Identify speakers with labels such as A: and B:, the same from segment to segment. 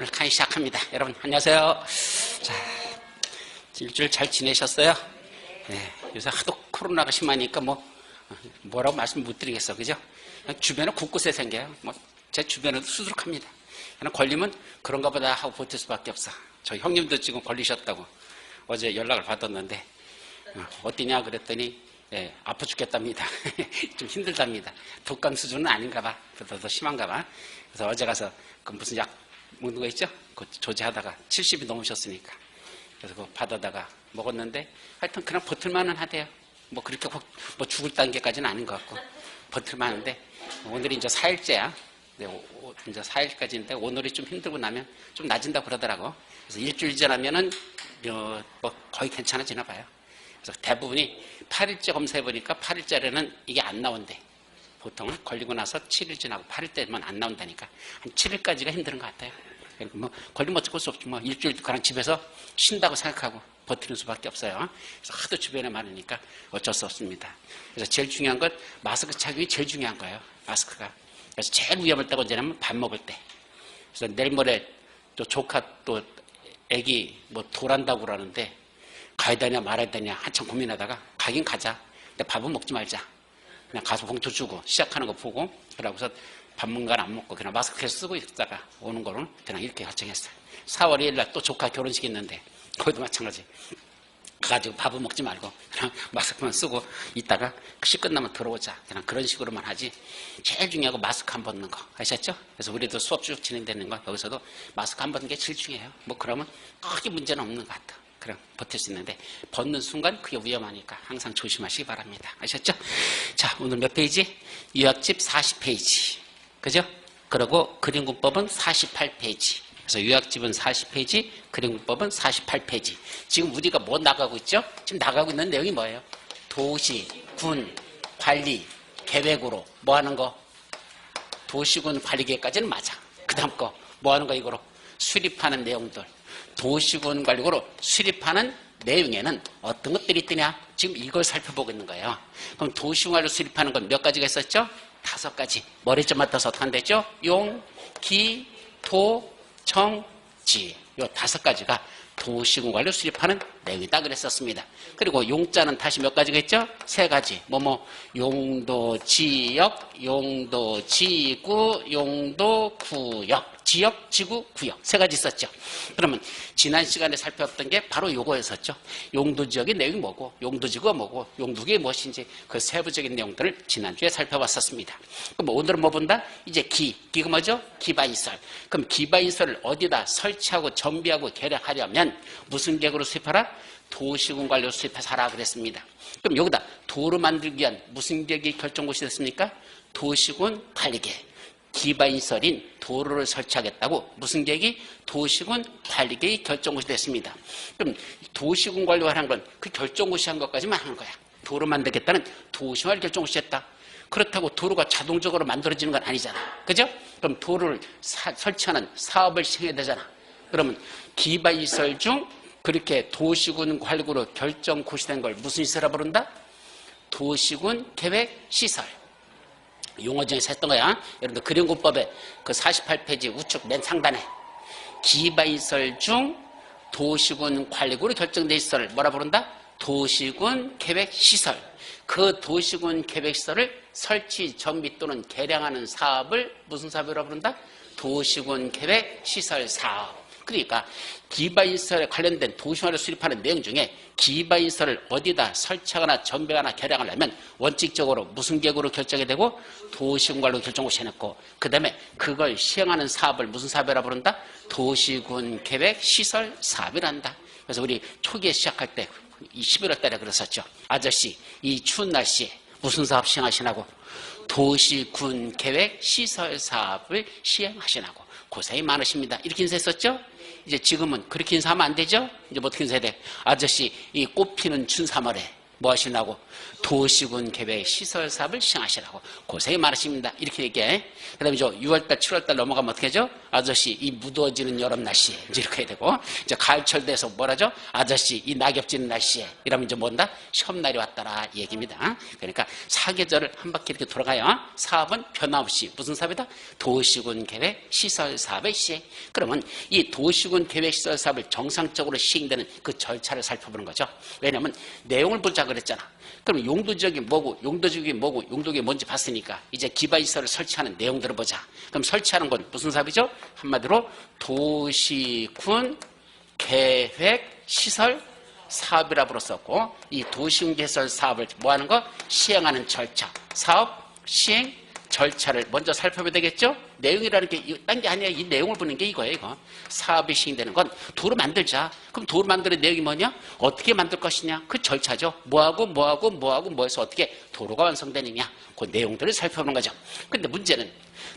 A: 오늘 강의 시작합니다. 여러분 안녕하세요. 자, 일주일 잘 지내셨어요? 네, 요새 하도 코로나가 심하니까 뭐라고 말씀 못 드리겠어, 그죠? 주변에 곳곳에 생겨요. 제 주변에도 수두룩합니다. 그냥 걸리면 그런가 보다 하고 버틸 수밖에 없어. 저 형님도 지금 걸리셨다고 어제 연락을 받았는데 어떠냐 그랬더니 아파 죽겠답니다. 좀 힘들답니다. 독감 수준은 아닌가 봐. 더 심한가 봐. 그래서 어제 가서 그 무슨 약 먹는 거 있죠? 그 조제하다가 70이 넘으셨으니까. 그래서 그거 받아다가 먹었는데 하여튼 그냥 버틸만은 하대요. 그렇게 죽을 단계까지는 아닌 것 같고 버틸만한데 오늘이 이제 4일째야. 이제 4일까지인데 오늘이 좀 힘들고 나면 좀 나아진다고 그러더라고. 그래서 일주일 지나면은 거의 괜찮아지나 봐요. 그래서 대부분이 8일째 검사해보니까 8일째는 이게 안 나온대. 보통은 걸리고 나서 7일 지나고 8일째만 안 나온다니까. 한 7일까지가 힘든 것 같아요. 그러니까 걸리면 어쩔 수 없지. 일주일 그냥 집에서 쉰다고 생각하고 버티는 수밖에 없어요. 그래서 하도 주변에 많으니까 어쩔 수 없습니다. 그래서 제일 중요한 건 마스크 착용이 제일 중요한 거예요. 마스크가. 그래서 제일 위험할 때가 언제냐면 밥 먹을 때. 그래서 내일 모레 또 조카 또 애기 돌한다고 그러는데 가야 되냐 말아야 되냐 한참 고민하다가 가긴 가자. 근데 밥은 먹지 말자. 그냥 가서 봉투 주고 시작하는 거 보고 그러고서 밥 먹는 건 안 먹고 그냥 마스크 계속 쓰고 있다가 오는 거는 그냥 이렇게 결정했어요. 4월 2일 날 또 조카 결혼식 있는데 거기도 마찬가지. 가가지고 밥은 먹지 말고 그냥 마스크만 쓰고 있다가 시 끝나면 들어오자. 그냥 그런 식으로만 하지. 제일 중요한 거 마스크 안 벗는 거. 아셨죠? 그래서 우리도 수업 쭉 진행되는 거 여기서도 마스크 안 벗는 게 제일 중요해요. 그러면 크게 문제는 없는 것 같아. 그럼 버틸 수 있는데 벗는 순간 그게 위험하니까 항상 조심하시기 바랍니다. 아셨죠? 자, 오늘 몇 페이지? 유학집 40페이지. 그죠? 그리고 그림군법은 48페이지. 그래서 유학집은 40페이지, 그림군법은 48페이지. 지금 우리가 나가고 있죠? 지금 나가고 있는 내용이 뭐예요? 도시, 군, 관리, 계획으로 하는 거? 도시군 관리 계획까지는 맞아. 그 다음 거 하는 거 이거로? 수립하는 내용들. 도시군 관리구로 수립하는 내용에는 어떤 것들이 있더냐? 지금 이걸 살펴보고 있는 거예요. 그럼 도시군 관리로 수립하는 건 몇 가지가 있었죠? 5가지. 머리점 맞춰서 어떻게 한다죠? 용, 기, 도, 청, 지. 요 5가지가 도시군 관리로 수립하는 내용이다 그랬었습니다. 그리고 용자는 다시 몇 가지가 있죠? 3가지. 용도 지역, 용도 지구, 용도 구역. 지역, 지구, 구역. 3가지 있었죠. 그러면 지난 시간에 살펴봤던 게 바로 요거였었죠. 용도 지역의 내용이 뭐고, 용도 지구가 뭐고, 용도국이 무엇인지 그 세부적인 내용들을 지난주에 살펴봤었습니다. 그럼 오늘은 본다? 이제 기가 뭐죠? 기반시설. 그럼 기반시설을 어디다 설치하고 정비하고 개량하려면 무슨 계획으로 수립하라? 도시군 관리로 수립해서 하라 그랬습니다. 그럼 여기다 도로 만들기 위한 무슨 계획이 결정고시 됐습니까? 도시군 관리계획. 기반시설인 도로를 설치하겠다고 무슨 계획이? 도시군 관리계획이 결정고시 됐습니다. 그럼 도시군 관리를 하는 건 그 결정고시 한 것까지만 하는 거야. 도로 만들겠다는 도시관리 결정고시 했다. 그렇다고 도로가 자동적으로 만들어지는 건 아니잖아. 그죠? 그럼 도로를 설치하는 사업을 시행해야 되잖아. 그러면 기반시설 중 그렇게 도시군 관리구로 결정고시된 걸 무슨 시설이라고 부른다? 도시군 계획시설. 용어 중에서 했던 거야. 여러분들 그림군법의 그 48페이지 우측 맨 상단에 기반시설 중 도시군 관리구로 결정된 시설을 뭐라 부른다? 도시군 계획시설. 그 도시군 계획시설을 설치, 정비 또는 개량하는 사업을 무슨 사업이라고 부른다? 도시군 계획시설 사업. 그러니까 기반시설에 관련된 도시관리를 수립하는 내용 중에 기반시설을 어디다 설치하거나 정비하거나 개량하려면 원칙적으로 무슨 계획으로 결정이 되고 도시군관리로 결정고시 해놓고 그 다음에 그걸 시행하는 사업을 무슨 사업이라고 부른다? 도시군 계획 시설 사업이란다. 그래서 우리 초기에 시작할 때 11월 달에 그랬었죠. 아저씨 이 추운 날씨에 무슨 사업 시행하시라고? 도시군 계획 시설 사업을 시행하시라고. 고생이 많으십니다. 이렇게 인사했었죠? 이제 지금은 그렇게 인사하면 안 되죠? 이제 어떻게 인사해야 돼? 아저씨, 이 꽃피는 춘삼월에 뭐 하시라고? 도시군 계획 시설 사업을 시행하시라고. 고생이 많으십니다. 이렇게 얘기해. 그 다음에 6월달, 7월달 넘어가면 어떻게 하죠? 아저씨 이 무더워지는 여름 날씨에 이제 이렇게 해야 되고, 이제 가을철 돼서 뭐라죠? 아저씨 이 낙엽 지는 날씨에 이러면 이제 뭔다? 시험날이 왔더라 이 얘기입니다. 그러니까 사계절을 한 바퀴 이렇게 돌아가요. 사업은 변함없이 무슨 사업이다? 도시군 계획 시설 사업의 시행. 그러면 이 도시군 계획 시설 사업을 정상적으로 시행되는 그 절차를 살펴보는 거죠. 왜냐하면 내용을 보자 그랬잖아. 그럼 용도지역이 뭐고 용도지역이 뭐고 용도지역이 뭔지 봤으니까 이제 기반시설을 설치하는 내용들을 보자. 그럼 설치하는 건 무슨 사업이죠? 한마디로 도시군 계획 시설 사업이라 불렀었고, 이 도시군 개설 사업을 뭐하는 거? 시행하는 절차, 사업 시행 절차를 먼저 살펴봐야 되겠죠? 내용이라는 게 딴 게 아니야. 이 내용을 보는 게 이거예요. 이거. 사업이 시행되는 건 도로 만들자. 그럼 도로 만드는 내용이 뭐냐? 어떻게 만들 것이냐? 그 절차죠. 뭐해서 어떻게 도로가 완성되느냐? 그 내용들을 살펴보는 거죠. 근데 문제는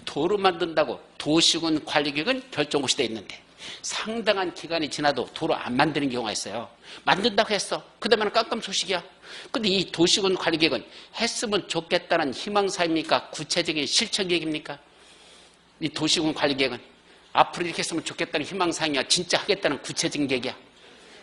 A: 도로 만든다고 도시군 관리계획은 결정고시 돼 있는데 상당한 기간이 지나도 도로 안 만드는 경우가 있어요. 만든다고 했어. 그 다음에는 깜깜소식이야. 근데 이 도시군 관리계획은 했으면 좋겠다는 희망사입니까? 구체적인 실천계획입니까? 이 도시군 관리계획은 앞으로 이렇게 했으면 좋겠다는 희망사항이야? 진짜 하겠다는 구체적인 계획이야?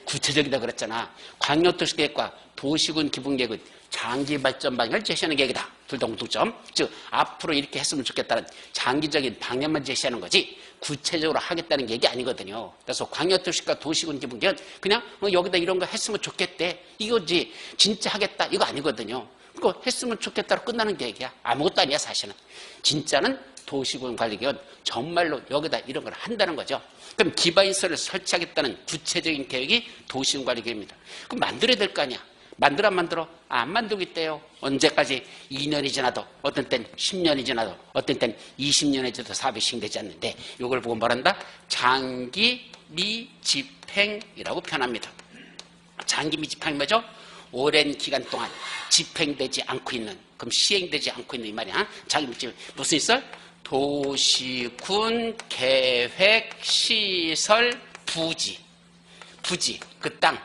A: 구체적이다 그랬잖아. 광역도시계획과 도시군 기본계획은 장기 발전 방향을 제시하는 계획이다. 둘 다 공통점. 즉 앞으로 이렇게 했으면 좋겠다는 장기적인 방향만 제시하는 거지 구체적으로 하겠다는 계획이 아니거든요. 그래서 광역도시과 도시군 기본계획은 그냥 여기다 이런 거 했으면 좋겠대 이거지 진짜 하겠다 이거 아니거든요. 그거 했으면 좋겠다로 끝나는 계획이야. 아무것도 아니야 사실은. 진짜는 도시군 관리계획은 정말로 여기다 이런 걸 한다는 거죠. 그럼 기반시설을 설치하겠다는 구체적인 계획이 도시군 관리계획입니다. 그럼 만들어야 될 거 아니야. 만들어 안 만들어? 안 만들고 있대요. 언제까지? 2년이 지나도, 어떤 땐 10년이 지나도, 어떤 땐 20년이 지나도 사업이 시행되지 않는데 이걸 보고 말한다? 장기 미집행이라고 표현합니다. 장기 미집행이 뭐죠? 오랜 기간 동안 집행되지 않고 있는, 그럼 시행되지 않고 있는 이 말이야. 장기 미집행 무슨 시설? 도시군 계획 시설 부지, 그 땅.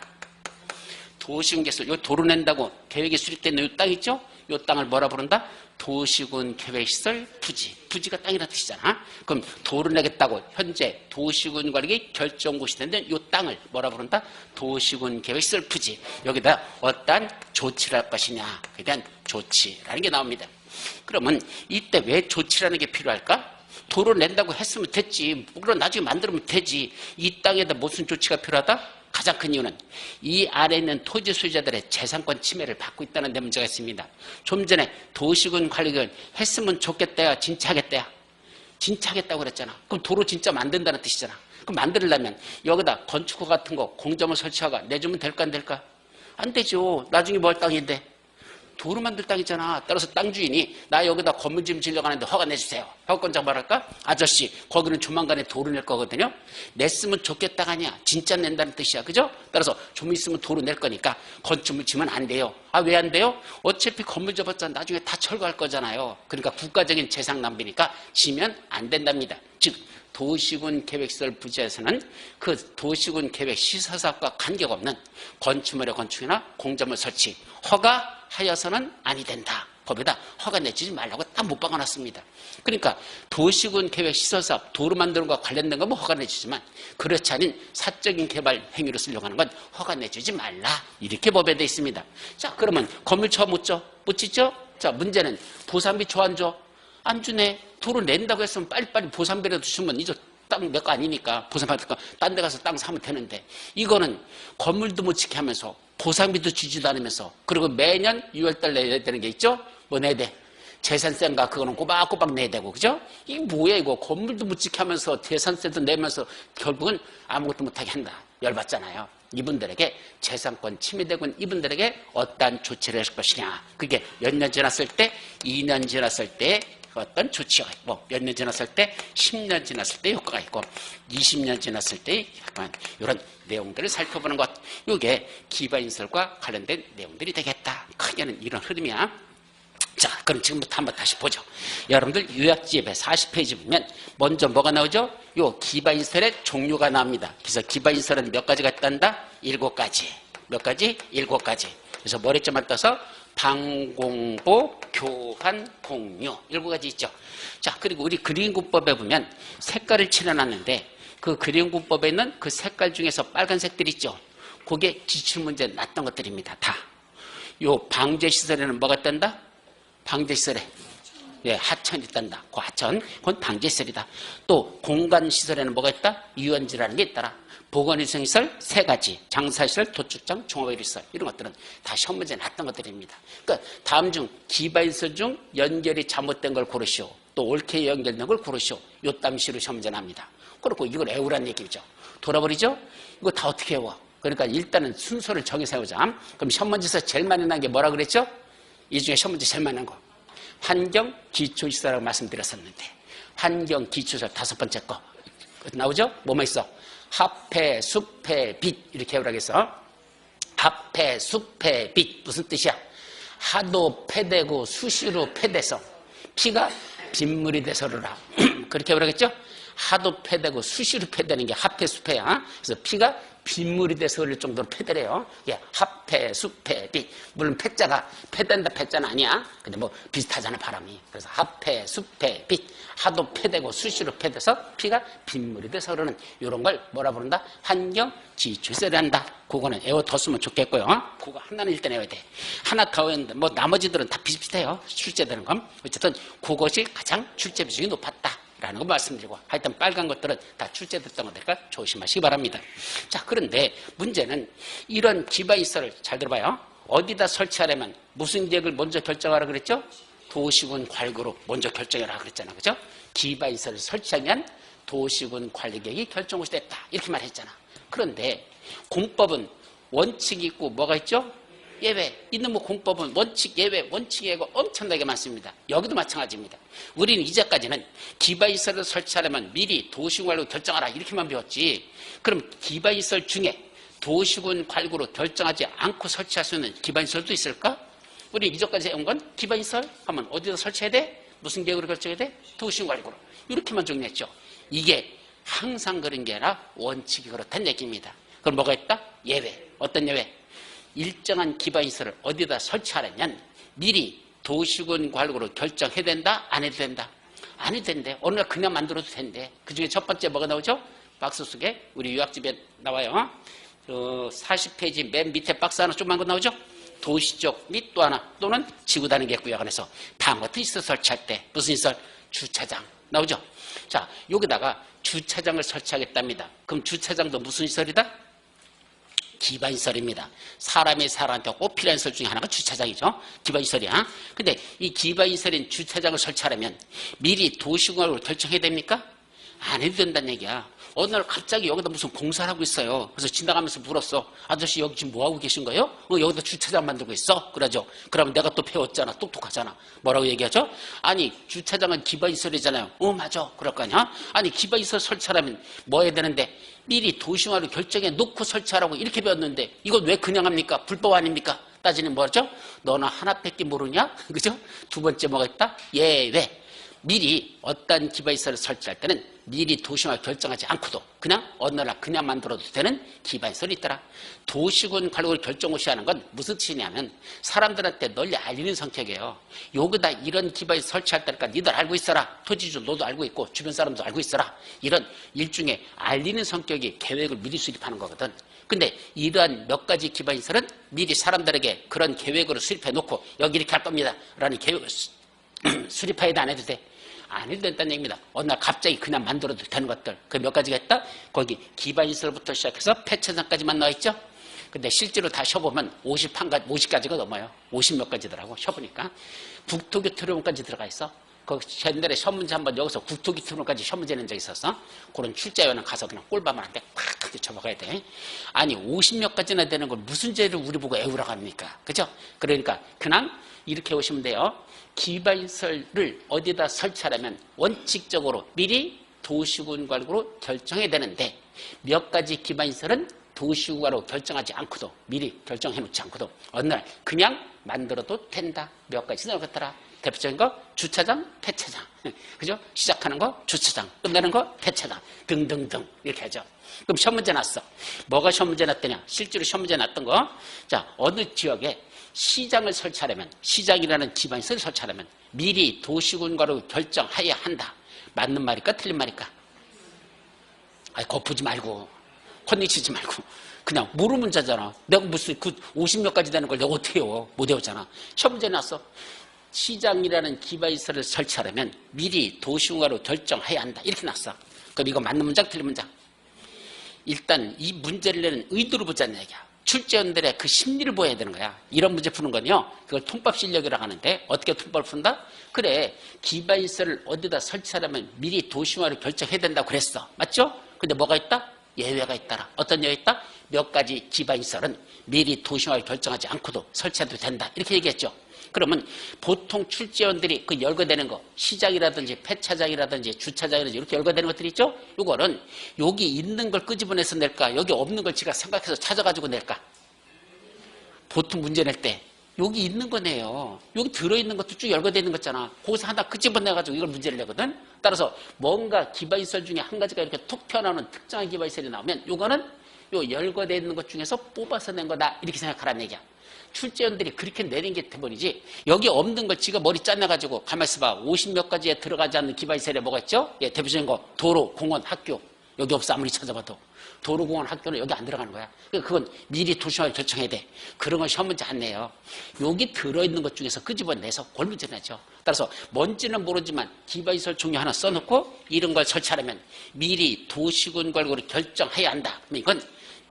A: 도시군 개설, 요 도로 낸다고 계획이 수립된 이 땅 있죠? 이 땅을 뭐라 부른다? 도시군 계획시설 부지. 부지가 땅이라는 뜻이잖아. 그럼 도로 내겠다고 현재 도시군 관리계획 결정고시 된데 이 땅을 뭐라 부른다? 도시군 계획시설 부지. 여기다 어떠한 조치를 할 것이냐. 그에 대한 조치라는 게 나옵니다. 그러면 이때 왜 조치라는 게 필요할까? 도로 낸다고 했으면 됐지. 물론 나중에 만들면 되지. 이 땅에다 무슨 조치가 필요하다? 가장 큰 이유는 이 안에 있는 토지 소유자들의 재산권 침해를 받고 있다는 데 문제가 있습니다. 좀 전에 도시군 관리계획을 했으면 좋겠다야 진짜 하겠다야? 진짜 하겠다고 그랬잖아. 그럼 도로 진짜 만든다는 뜻이잖아. 그럼 만들려면 여기다 건축허 같은 거 공점을 설치하고 내주면 될까 안 될까? 안 되죠. 나중에 뭐 할 땅인데? 도로 만들 땅이잖아. 따라서 땅 주인이 나 여기다 건물 좀 지으려고 하는데 허가 내주세요. 허가권자 말할까? 아저씨 거기는 조만간에 도로 낼 거거든요. 냈으면 좋겠다가 아니야. 진짜 낸다는 뜻이야. 그죠? 따라서 좀 있으면 도로 낼 거니까 건축물 지면 안 돼요. 아, 왜 안 돼요? 어차피 건물 접었잖아. 나중에 다 철거할 거잖아요. 그러니까 국가적인 재산 낭비니까 지면 안 된답니다. 즉 도시군 계획시설 부지에서는 그 도시군 계획 시설사업과 관계없는 건축물의 건축이나 공점을 설치 허가하여서는 아니 된다. 법에다 허가 내주지 말라고 딱 못 박아놨습니다. 그러니까 도시군 계획 시설사업 도로 만드는 것과 관련된 건 뭐 허가 내주지만 그렇지 않은 사적인 개발 행위로 쓰려고 하는 건 허가 내주지 말라. 이렇게 법에 돼 있습니다. 자, 그러면 건물 쳐 못 줘? 못 짓죠? 자, 문제는 보상비 줘 안 줘? 안 주네. 도로 낸다고 했으면 빨리빨리 보상비라도 주면 이제 땅 내 거 아니니까 보상받을 거 딴 데 가서 땅 사면 되는데 이거는 건물도 못 지게 하면서 보상비도 주지도 않으면서 그리고 매년 6월달 내야 되는 게 있죠? 뭐 내야 돼? 재산세인가 그거는 꼬박꼬박 내야 되고 그죠? 이게 뭐야 이거 건물도 못 지게 하면서 재산세도 내면서 결국은 아무것도 못하게 한다. 열받잖아요. 이분들에게 재산권 침해되고 있는 이분들에게 어떠한 조치를 할 것이냐. 그게 몇 년 지났을 때 2년 지났을 때 어떤 조치가 있고 몇 년 지났을 때 10년 지났을 때 효과가 있고 20년 지났을 때 약간 이런 내용들을 살펴보는 것 이게 기반시설과 관련된 내용들이 되겠다. 크게는 이런 흐름이야. 자, 그럼 지금부터 한번 다시 보죠. 여러분들 요약집에 40페이지 보면 먼저 뭐가 나오죠? 요 기반시설의 종류가 나옵니다. 그래서 기반시설은 몇 가지가 있단다? 7가지. 몇 가지? 7가지. 그래서 머리점만 떠서 방공복, 교환, 공유 7가지 있죠. 자, 그리고 우리 그림군법에 보면 색깔을 칠해놨는데 그 그림군법에 있는 그 색깔 중에서 빨간색들 있죠. 그게 기출문제 났던 것들입니다. 다. 요 방제시설에는 뭐가 뜬다? 방제시설에 예, 하천이 뜬다. 그 하천, 그건 방제시설이다. 또 공간시설에는 뭐가 있다? 유연지라는 게 있더라. 보건위생시설 3가지, 장사시설, 도축장, 종합의료시설 이런 것들은 다 시험 문제에 났던 것들입니다. 그러니까 다음 중 기반시설 중 연결이 잘못된 걸 고르시오. 또 옳게 연결된 걸 고르시오. 요 땀시로 시험 문제 납니다. 그렇고 이걸 외우라는 얘기죠. 돌아버리죠? 이거 다 어떻게 외워? 그러니까 일단은 순서를 정해서 해보자. 그럼 시험 문제에서 제일 많이 난 게 뭐라 그랬죠? 이 중에 시험 문제 제일 많이 난 거. 환경 기초시설이라고 말씀드렸었는데 환경 기초시설 5번째 거 나오죠? 뭐만 있어? 합해, 숲해, 빛 이렇게 해보라고 했어. 합해, 숲해, 빛 무슨 뜻이야? 하도 패되고 수시로 패돼서 피가 빗물이 돼서르라. 그렇게 해보라고 했죠? 하도 패되고 수시로 패되는 게 합해, 숲해야. 그래서 피가 빗물이 돼서 흘릴 정도로 패대래요. 예, 합해, 숲해, 빛. 물론 패자가 패된다 패자는 아니야. 근데 뭐 비슷하잖아 바람이. 그래서 합해, 숲해, 빛. 하도 패되고 수시로 패돼서 피가 빗물이 돼서 흐르는 이런 걸 뭐라 부른다? 환경 기초시설이란다. 그거는 외워뒀으면 좋겠고요. 그거 하나는 일단 외워야 돼. 하나 더 외웠는데 뭐 나머지들은 다 비슷비슷해요. 출제되는 건. 어쨌든 그것이 가장 출제 비중이 높았다. 라는 거 말씀드리고 하여튼 빨간 것들은 다 출제됐던 거니까 조심하시기 바랍니다. 자, 그런데 문제는 이런 기반시설을 잘 들어봐요. 어디다 설치하려면 무슨 계획을 먼저 결정하라 그랬죠? 도시군 관리로 먼저 결정해라 그랬잖아. 그죠? 기반시설을 설치하면 도시군 관리계획이 결정시 됐다. 이렇게 말했잖아. 그런데 공법은 원칙이 있고 뭐가 있죠? 예외. 이놈의 공법은 원칙, 예외, 원칙, 예외가 엄청나게 많습니다. 여기도 마찬가지입니다. 우리는 이제까지는 기반시설을 설치하려면 미리 도시군 관리로 결정하라 이렇게만 배웠지. 그럼 기반시설 중에 도시군 관리로 결정하지 않고 설치할 수 있는 기반시설도 있을까? 우리 이제까지 해온 건 기반시설 하면 어디다 설치해야 돼? 무슨 계획으로 결정해야 돼? 도시군 관리로. 이렇게만 정리했죠. 이게 항상 그런 게 아니라 원칙이 그렇다는 얘기입니다. 그럼 뭐가 있다? 예외. 어떤 예외? 일정한 기반시설을 어디다 설치하려면 미리 도시군 관리로 결정해야 된다? 안 해도 된다? 안 해도 된대. 어느 날 그냥 만들어도 된대. 그 중에 첫 번째 뭐가 나오죠? 박스 속에 우리 유학집에 나와요. 40페이지 맨 밑에 박스 하나 조그만 거 나오죠? 도시적 및 또 하나 또는 지구단위계 구역안에서 다음 같은 시설 설치할 때 무슨 시설? 주차장 나오죠? 자, 여기다가 주차장을 설치하겠답니다. 그럼 주차장도 무슨 시설이다? 기반시설입니다. 사람이 사람한테 꼭 필요한 시설 중에 하나가 주차장이죠. 기반시설이야. 근데 이 기반시설인 주차장을 설치하려면 미리 도시공학으로 결정해야 됩니까? 안 해도 된다는 얘기야. 어느 날 갑자기 여기다 무슨 공사를 하고 있어요. 그래서 지나가면서 물었어. 아저씨 여기 지금 뭐하고 계신 거예요? 여기다 주차장 만들고 있어. 그러죠. 그러면 내가 또 배웠잖아. 똑똑하잖아. 뭐라고 얘기하죠? 아니 주차장은 기반시설이잖아요. 맞아. 그럴 거 아니야? 아니 기반시설 설치하려면 뭐 해야 되는데 미리 도시화로 결정해 놓고 설치하라고 이렇게 배웠는데 이걸 왜 그냥 합니까? 불법 아닙니까? 따지는 뭐죠? 너는 하나밖에 모르냐? 그죠? 두 번째 뭐가 있다? 예외. 미리 어떤 기반시설을 설치할 때는 미리 도시화 결정하지 않고도 그냥 어느 날 그냥 만들어도 되는 기반시설이 있더라. 도시군 관리를 결정시하는 건 무슨 뜻이냐면 사람들한테 널리 알리는 성격이에요. 여기다 이런 기반시설 설치할 때니까 니들 알고 있어라. 토지주 너도 알고 있고 주변 사람도 알고 있어라. 이런 일종의 알리는 성격이 계획을 미리 수립하는 거거든. 근데 이러한 몇 가지 기반시설은 미리 사람들에게 그런 계획으로 수립해 놓고 여기 이렇게 할 겁니다. 라는 계획을 수립해야 돼? 안 해도 돼? 안 해도 된다는 얘기입니다. 어느 날 갑자기 그냥 만들어도 되는 것들. 그 몇 가지가 있다? 거기 기반시설부터 시작해서 폐차장까지만 나와 있죠? 근데 실제로 다 쉬어보면 50가지가 넘어요. 50몇 가지더라고, 쉬어보니까. 국토교통론까지 들어가 있어. 그 옛날에 시험 문제 한번 여기서 국토교통론까지 시험 문제 낸 적이 있었어. 그런 출제위원은 가서 그냥 꼴밤한테 팍 쳐박아야 돼. 아니 50몇 가지나 되는 걸 무슨 죄를 우리 보고 애우라고 합니까? 그죠? 그러니까 그냥 이렇게 오시면 돼요. 기반시설을 어디다 설치하려면 원칙적으로 미리 도시군 관리로 결정해야 되는데 몇 가지 기반시설은 도시군으로 결정하지 않고도 미리 결정해 놓지 않고도 어느 날 그냥 만들어도 된다. 몇 가지 나오겠더라. 대표적인 거 주차장, 폐차장. 그죠? 시작하는 거 주차장, 끝내는 거 폐차장 등등등 이렇게 하죠. 그럼 시험 문제 났어. 뭐가 시험 문제 났더냐? 실제로 시험 문제 났던 거. 자, 어느 지역에 시장을 설치하려면, 시장이라는 기반시설을 설치하려면 미리 도시군과로 결정해야 한다. 맞는 말일까 틀린 말일까? 아니, 거푸지 말고 컨닝치지 말고 그냥 모르는 문제잖아. 내가 무슨 그 50몇 가지 되는 걸 내가 어떻게 외워? 못 외우잖아. 시험 문제 나왔어. 시장이라는 기반시설을 설치하려면 미리 도시군과로 결정해야 한다. 이렇게 났어. 그럼 이거 맞는 문장 틀린 문장? 일단 이 문제를 내는 의도를 보자는 얘기야. 출제원들의 그 심리를 보여야 되는 거야. 이런 문제 푸는 건요, 그걸 통밥 실력이라고 하는데 어떻게 통밥을 푼다? 그래, 기반시설을 어디다 설치하려면 미리 도시화를 결정해야 된다고 그랬어. 맞죠? 근데 뭐가 있다? 예외가 있더라. 어떤 예외가 있다? 몇 가지 기반시설은 미리 도시화를 결정하지 않고도 설치해도 된다. 이렇게 얘기했죠. 그러면 보통 출제원들이 그 열거되는 거, 시장이라든지 폐차장이라든지 주차장이라든지 이렇게 열거되는 것들이 있죠? 이거는 여기 있는 걸 끄집어내서 낼까? 여기 없는 걸 제가 생각해서 찾아가지고 낼까? 보통 문제 낼 때 여기 있는 거네요. 여기 들어있는 것도 쭉 열거되어 있는 거잖아. 거기서 하나 끄집어내가지고 이걸 문제를 내거든. 따라서 뭔가 기반시설 중에 한 가지가 이렇게 툭 튀어나오는 특정한 기반시설이 나오면 이거는 요 열거되어 있는 것 중에서 뽑아서 낸 거다. 이렇게 생각하라는 얘기야. 출제원들이 그렇게 내린 게 대본이지, 여기 없는 걸 지가 머리 짜내가지고 가만히 있어봐. 50몇 가지에 들어가지 않는 기반시설에 뭐가 있죠? 예, 대표적인 거 도로, 공원, 학교. 여기 없어. 아무리 찾아봐도 도로, 공원, 학교는 여기 안 들어가는 거야. 그러니까 그건 미리 도시화를 결정해야 돼. 그런 건 시험 문제 안 내요. 여기 들어있는 것 중에서 끄집어내서 그걸 문제 내죠. 따라서 뭔지는 모르지만 기반시설 종류 하나 써놓고 이런 걸 설치하려면 미리 도시군 걸고를 결정해야 한다. 그럼 이건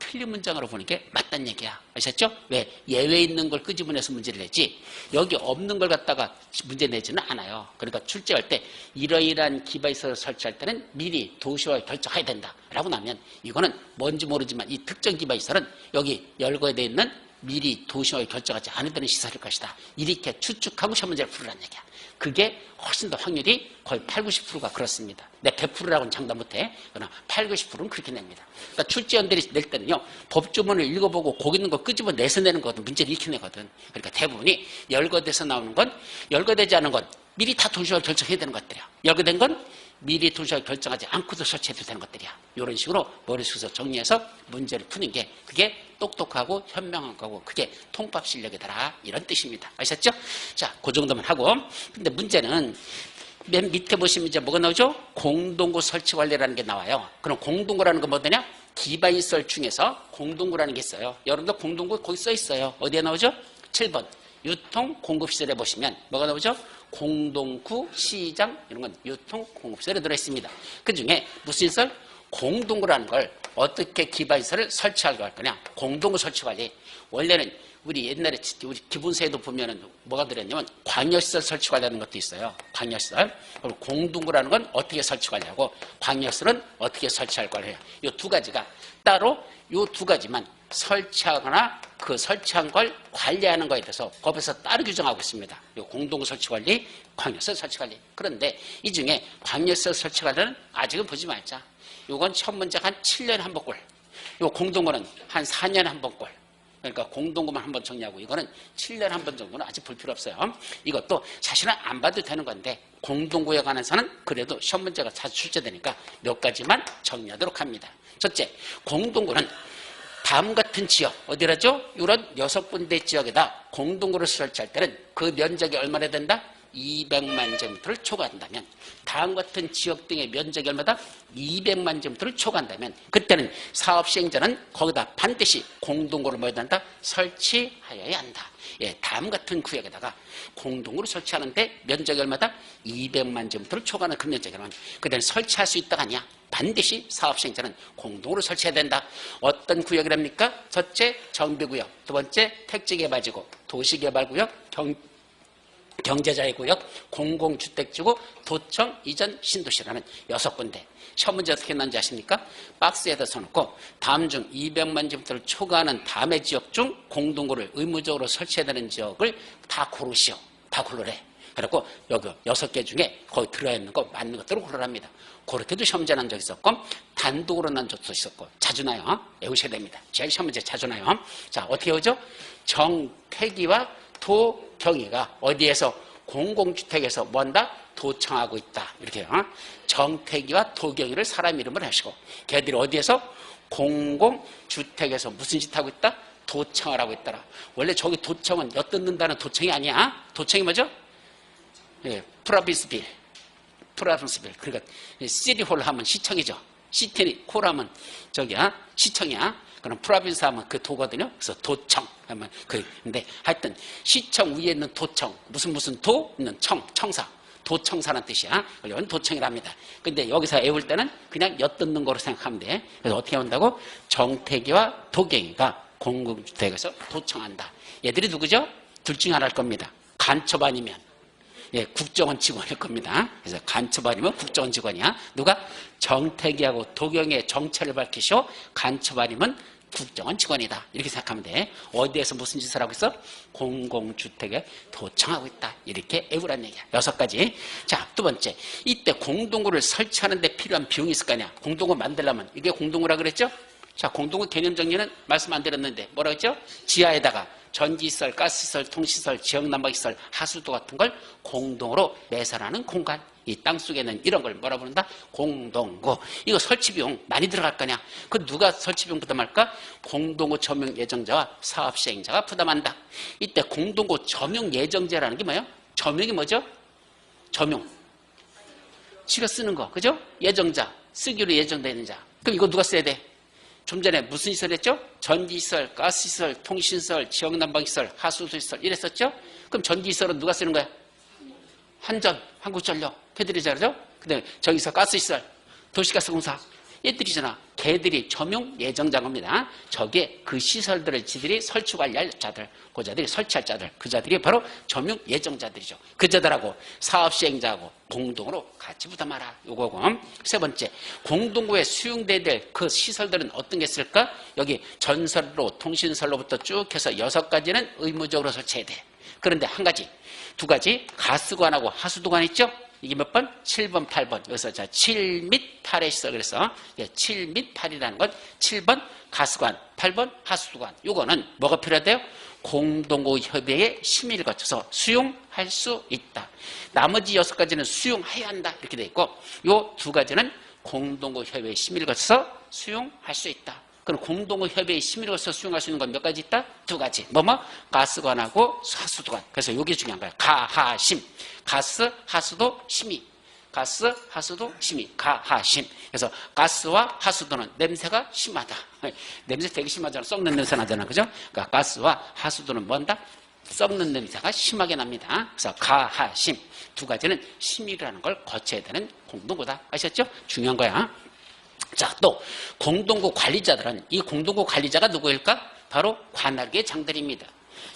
A: 틀린 문장으로 보는 게 맞다는 얘기야. 아셨죠? 왜? 예외 있는 걸 끄집어내서 문제를 내지 여기 없는 걸 갖다가 문제 내지는 않아요. 그러니까 출제할 때 이러이러한 기반시설을 설치할 때는 미리 도시화 결정해야 된다라고 나면 이거는 뭔지 모르지만 이 특정 기반시설은 여기 열거되어 있는 미리 도시화를 결정하지 않으려는 시설일 것이다. 이렇게 추측하고 시험 문제를 풀으라는 얘기야. 그게 훨씬 더 확률이 거의 8, 90%가 그렇습니다. 내 100%라고는 장담 못해. 그러나 8, 90%는 그렇게 냅니다. 그러니까 출제원들이 낼 때는요, 법조문을 읽어보고 거기 있는 거 끄집어내서 내는 거거든. 문제를 이렇게 내거든. 그러니까 대부분이 열거돼서 나오는 건, 열거되지 않은 건 미리 다 도시화를 결정해야 되는 것들이야. 열거된 건 미리 도시화를 결정하지 않고도 설치해도 되는 것들이야. 이런 식으로 머릿속에서 정리해서 문제를 푸는 게 그게 똑똑하고 현명한 거고 그게 통밥 실력이더라. 이런 뜻입니다. 아셨죠? 자, 그 정도만 하고. 근데 문제는 맨 밑에 보시면 이제 뭐가 나오죠? 공동구 설치 관리라는 게 나와요. 그럼 공동구라는 건 뭐냐? 기반시설 중에서 공동구라는 게 있어요. 여러분들 공동구 거기 써 있어요. 어디에 나오죠? 7번. 유통 공급시설에 보시면 뭐가 나오죠? 공동구, 시장 이런 건 유통 공급시설에 들어있습니다. 그 중에 무슨 시설? 공동구라는 걸 어떻게 기반시설을 설치할 거냐? 공동구 설치 관리. 원래는 우리 옛날에 우리 기본서에도 보면은 뭐가 들었냐면 광역시설 설치 관리하는 것도 있어요. 광역시설. 그리고 공동구라는 건 어떻게 설치 관리하고 광역시설은 어떻게 설치할 거예요. 이 두 가지가 따로 이 두 가지만 설치하거나 그 설치한 걸 관리하는 거에 대해서 법에서 따로 규정하고 있습니다. 이 공동구 설치 관리, 광역시설 설치 관리. 그런데 이 중에 광역시설 설치 관리는 아직은 보지 말자. 이건 첫 문제가 한 7년에 한 번꼴. 이 공동구는 한 4년에 한 번꼴. 그러니까 공동구만 한 번 정리하고 이거는 7년에 한 번 정도는 아직 볼 필요 없어요. 이것도 사실은 안 봐도 되는 건데 공동구에 관해서는 그래도 시험 문제가 자주 출제되니까 몇 가지만 정리하도록 합니다. 첫째, 공동구는 다음 같은 지역, 어디라죠? 이런 6군데 지역에다 공동구를 설치할 때는 그 면적이 얼마나 된다? 200만 제곱미터를 초과한다면 다음 같은 지역 등의 면적이 얼마다? 200만 제곱미터를 초과한다면 그때는 사업 시행자는 거기다 반드시 공동구를 뭐해야 한다? 설치하여야 한다. 예, 다음 같은 구역에다가 공동구를 설치하는데 면적이 얼마다? 200만 제곱미터를 초과하는 그 면적이라면 그때는 설치할 수 있다가 아니야. 반드시 사업 시행자는 공동구를 설치해야 된다. 어떤 구역이랍니까? 첫째, 정비구역. 두 번째, 택지개발지구. 도시개발구역. 경제자유구역, 공공주택지구, 도청, 이전, 신도시라는 6군데. 시험 문제 어떻게 났는지 아십니까? 박스에다 써놓고 다음 중 200만 제곱미터를 초과하는 다음의 지역 중 공동구를 의무적으로 설치해야 되는 지역을 다 고르시오. 다 고르래. 그리고 여기 6개 중에 거기 들어있는 거 맞는 것들을 고르랍니다. 그렇게도 시험 문제 난 적이 있었고 단독으로 난 적도 있었고 자주 나요. 외우셔야 됩니다. 제일 시험 문제 자주 나요. 자, 어떻게 오죠? 정태기와 도경이가 어디에서 공공주택에서 뭐한다? 도청하고 있다. 이렇게요. 정태기와 도경이를 사람 이름을 하시고 걔들이 어디에서 공공주택에서 무슨 짓 하고 있다? 도청을 하고 있더라. 원래 저기 도청은 엿듣는다는 도청이 아니야. 도청이 뭐죠? 예, 프로빈스빌. 그러니까 시티홀 하면 시청이죠. 시티홀 하면 저기야 시청이야. 그럼 프로빈스 하면 그 도거든요. 그래서 도청 하면 근데 하여튼 시청 위에 있는 도청 무슨 도 있는 청사 도청사라는 뜻이야. 이건 도청이랍니다. 근데 여기서 외울 때는 그냥 엿듣는 거로 생각하면 돼. 그래서 어떻게 한다고? 정태기와 도경이가 공공주택에서 도청한다. 얘들이 누구죠? 둘 중에 하나일 겁니다. 간첩 아니면 예, 국정원 직원일 겁니다. 그래서 간첩 아니면 국정원 직원이야. 누가? 정태기하고 도경의 정체를 밝히시오. 간첩 아니면 국정원 직원이다. 이렇게 생각하면 돼. 어디에서 무슨 짓을 하고 있어? 공공주택에 도청하고 있다. 이렇게 외우란 얘기야. 6가지. 자, 두 번째. 이때 공동구를 설치하는 데 필요한 비용이 있을 거 아니야. 공동구 만들려면. 이게 공동구라 그랬죠? 자, 공동구 개념 정리는 말씀 안 드렸는데 뭐라고 했죠? 지하에다가 전기시설, 가스시설, 통시설, 지역난방시설, 하수도 같은 걸 공동으로 매설하는 공간. 이 땅속에는 이런 걸 뭐라 부른다? 공동구. 이거 설치비용 많이 들어갈 거냐? 그 누가 설치비용 부담할까? 공동구 점용 예정자와 사업 시행자가 부담한다. 이때 공동구 점용 예정자라는 게 뭐예요? 점용이 뭐죠? 점용. 지가 쓰는 거, 그죠? 예정자, 쓰기로 예정되어 있는 자. 그럼 이거 누가 써야 돼? 좀 전에 무슨 시설 했죠? 전기시설, 가스시설, 통신시설, 지역난방시설, 하수도시설 이랬었죠? 그럼 전기시설은 누가 쓰는 거야? 한전, 한국전력, 걔들이 잘하죠? 근데 저기서 가스시설, 도시가스공사 얘들이잖아. 걔들이 점용 예정자인 겁니다. 저게 그 시설들을 지들이 설치 관리할 자들, 그 자들이 설치할 자들, 그 자들이 바로 점용 예정자들이죠. 그 자들하고 사업 시행자하고 공동으로 같이 부담하라. 요거고. 세 번째, 공동구에 수용돼야 될 그 시설들은 어떤 게 있을까? 여기 전설로, 통신설로부터 쭉 해서 6가지는 의무적으로 설치해야 돼. 그런데 한 가지, 두 가지, 가스관하고 하수도관 있죠? 이게 몇 번? 7번, 8번. 여기서 자, 7 및 8의 시설. 그래서 7 및 8이라는 건 7번 가스관, 8번 하수도관. 요거는 뭐가 필요하대요? 공동구 협의회의 심의를 거쳐서 수용할 수 있다. 나머지 6가지는 수용해야 한다. 이렇게 돼 있고, 요 2가지는 공동구 협의회의 심의를 거쳐서 수용할 수 있다. 그럼 공동구 협의회의 심의를 거쳐서 수용할 수 있는 건 몇 가지 있다? 2가지. 가스관하고 하수도관. 그래서 요게 중요한 거야. 가하심. 가스, 하수도, 심의. 가스, 하수도, 심의. 가하심. 그래서 가스와 하수도는 냄새가 심하다. 냄새 되게 심하잖아. 썩는 냄새 나잖아. 그죠? 그러니까 가스와 하수도는 뭔다? 썩는 냄새가 심하게 납니다. 그래서 가하심. 2가지는 심의라는 걸 거쳐야 되는 공동구다. 아셨죠? 중요한 거야. 자, 또 공동구 관리자들은 이 공동구 관리자가 누구일까? 바로 관악의 장들입니다.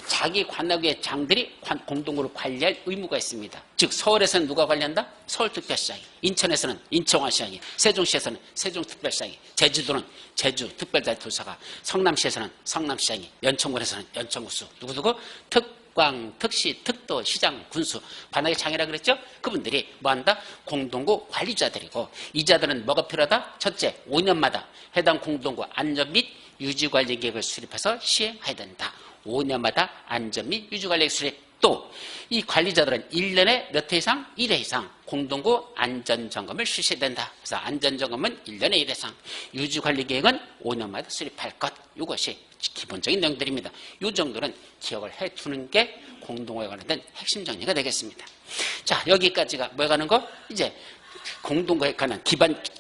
A: 자기 관악의 장들이 공동구를 관리할 의무가 있습니다. 즉 서울에서는 누가 관리한다? 서울특별시장이, 인천에서는 인천광시장이, 세종시에서는 세종특별시장이, 제주도는 제주특별자치도사가, 성남시에서는 성남시장이, 연천군에서는 연천구수, 누구누구 특광, 특시, 특도, 시장, 군수, 관악의 장이라 그랬죠? 그분들이 뭐한다? 공동구 관리자들이고, 이 자들은 뭐가 필요하다? 첫째, 5년마다 해당 공동구 안전 및 유지관리 계획을 수립해서 시행해야 된다. 5년마다 안전 및 유지관리 수립. 또 이 관리자들은 1년에 몇 회 이상? 1회 이상 공동구 안전점검을 실시해야 된다. 그래서 안전점검은 1년에 1회 이상, 유지관리계획은 5년마다 수립할 것. 이것이 기본적인 내용들입니다. 이 정도는 기억을 해두는 게 공동구에 관련된 핵심 정리가 되겠습니다. 자, 여기까지가 뭐에 관한 거? 이제 공동구에 관한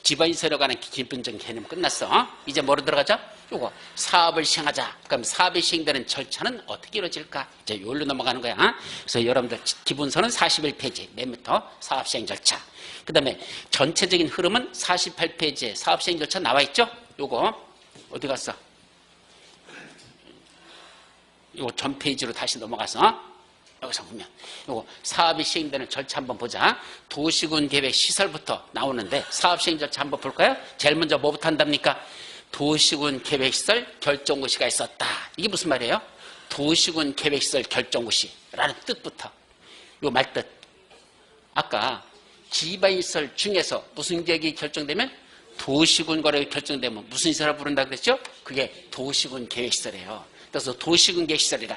A: 기반시설에 관한 기본적인 개념 끝났어. 이제 뭐로 들어가자? 요거 사업을 시행하자. 그럼 사업이 시행되는 절차는 어떻게 이루어질까? 이제 여기로 넘어가는 거야. 그래서 여러분들 기본서는 41페이지 맨 밑에 사업 시행 절차. 그 다음에 전체적인 흐름은 48페이지에 사업 시행 절차 나와 있죠? 요거 어디 갔어? 요거 전 페이지로 다시 넘어가서 여기서 보면 요거 사업이 시행되는 절차 한번 보자. 도시군 계획 시설부터 나오는데 사업 시행 절차 한번 볼까요? 제일 먼저 뭐부터 한답니까? 도시군 계획시설 결정고시가 있었다. 이게 무슨 말이에요? 도시군 계획시설 결정고시라는 뜻부터. 요 말뜻. 아까 기반시설 중에서 무슨 계획이 결정되면 도시군 거래가 결정되면 무슨 시설을 부른다 그랬죠? 그게 도시군 계획시설이에요. 그래서 도시군 계획시설이란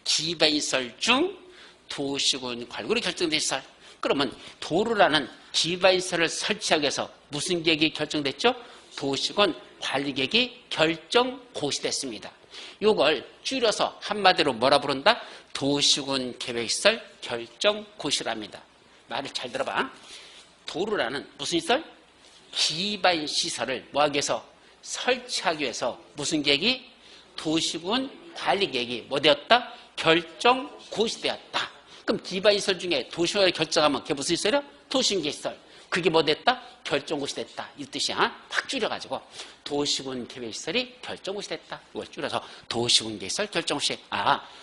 A: 기반시설 중 도시군 관리로 결정된 시설. 그러면 도로라는 기반시설을 설치하기 위해서 무슨 계획이 결정됐죠? 도시군 관리계획이 결정 고시됐습니다. 이걸 줄여서 한마디로 뭐라 부른다? 도시군 계획시설 결정고시랍니다. 말을 잘 들어봐. 도로라는 무슨 시설? 기반 시설을 뭐하기 위해서? 설치하기 위해서 무슨 계획이? 도시군 관리 계획이 뭐 되었다? 결정고시되었다. 그럼 기반 시설 중에 도시군을 결정하면 그게 무슨 시설이야? 도시군 계획시설. 그게 뭐 됐다? 결정고시 됐다. 이 뜻이야. 확 줄여가지고 도시군 계획시설이 결정고시 됐다. 이걸 줄여서 도시군 계획시설 결정고시.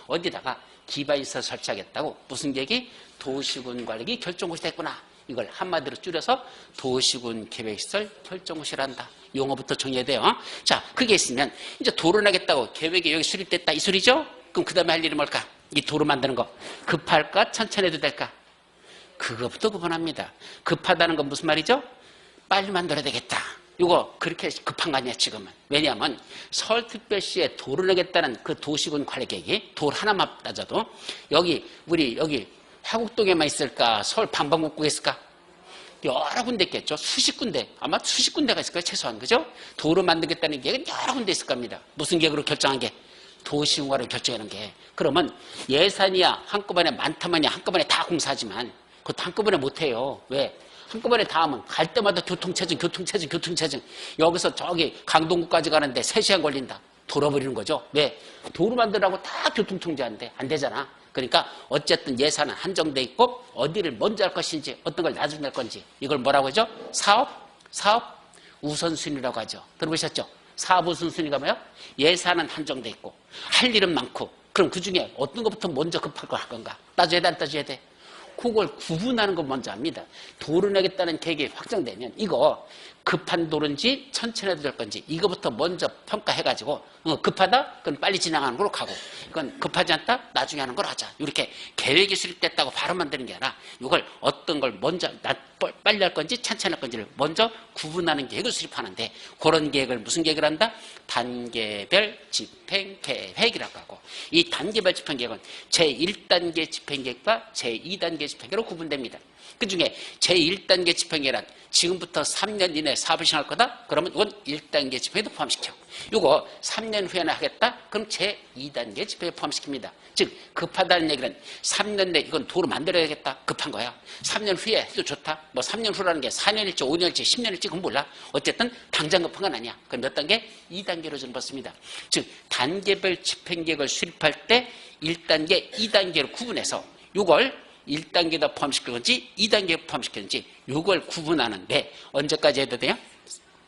A: 어디다가 기반시설 설치하겠다고? 무슨 계획이? 도시군 관리기 결정고시 됐구나. 이걸 한마디로 줄여서 도시군 계획시설 결정고시란다. 용어부터 정리해야 돼요. 자, 그게 있으면 이제 도로 나겠다고 계획이 여기 수립됐다 이 소리죠? 그럼 그 다음에 할 일이 뭘까? 이 도로 만드는 거. 급할까? 천천히 해도 될까? 그거부터 구분합니다. 급하다는 건 무슨 말이죠? 빨리 만들어야 되겠다. 이거 그렇게 급한 거 아니야 지금은. 왜냐하면 서울특별시에 도를 내겠다는 그 도시군 관리계획이 도를 하나만 따져도 우리 여기 화곡동에만 있을까? 서울 방방곡곡에 있을까? 여러 군데 있겠죠. 수십 군데, 아마 수십 군데가 있을 거예요 최소한. 그죠? 도로 만들겠다는 계획은 여러 군데 있을 겁니다. 무슨 계획으로 결정한 게? 도시군과를 결정하는 게. 그러면 예산이야 한꺼번에 많다만이 한꺼번에 다 공사하지만 그것도 한꺼번에 못해요. 왜? 한꺼번에 다 하면 갈 때마다 교통체증. 여기서 저기 강동구까지 가는데 3시간 걸린다. 돌아버리는 거죠. 왜? 도로 만들라고 다 교통통제한대. 안 되잖아. 그러니까 어쨌든 예산은 한정돼 있고 어디를 먼저 할 것인지 어떤 걸 나중에 할 건지 이걸 뭐라고 하죠? 사업 우선순위라고 하죠. 들어보셨죠? 사업 우선순위가 뭐야? 예산은 한정돼 있고 할 일은 많고 그럼 그중에 어떤 것부터 먼저 급할 걸 할 건가? 따져야 돼 안 따져야 돼? 그걸 구분하는 거 먼저 합니다. 도로 내겠다는 계획이 확정되면 이거 급한 도로인지 천천히 해도 될 건지 이거부터 먼저 평가해가지고 급하다? 그럼 빨리 진행하는 걸로 가고 이건 급하지 않다? 나중에 하는 걸 하자. 이렇게 계획이 수립됐다고 바로 만드는 게 아니라 이걸 어떤 걸 먼저 빨리 할 건지 천천히 할 건지를 먼저 구분하는 계획을 수립하는데 그런 계획을 무슨 계획을 한다? 단계별 집행계획이라고 하고 이 단계별 집행계획은 제1단계 집행계획과 제2단계 집행계획으로 구분됩니다. 그중에 제1단계 집행계획은 지금부터 3년 이내에 사업을 시행할 거다? 그러면 이건 1단계 집행에도 포함시켜. 이거 3년 후에나 하겠다? 그럼 제2단계 집행에 포함시킵니다. 즉 급하다는 얘기는 3년 내에 이건 도로 만들어야겠다. 급한 거야. 3년 후에 해도 좋다. 뭐 3년 후라는 게 4년일지 5년일지 10년일지 그건 몰라. 어쨌든 당장 급한 건 아니야. 그럼 몇 단계? 2단계로 좀 벗습니다. 즉 단계별 집행계획을 수립할 때 1단계, 2단계로 구분해서 이걸 1단계에다 포함시킬 건지 2단계에 포함시킬 건지 이걸 구분하는데 언제까지 해도 돼요?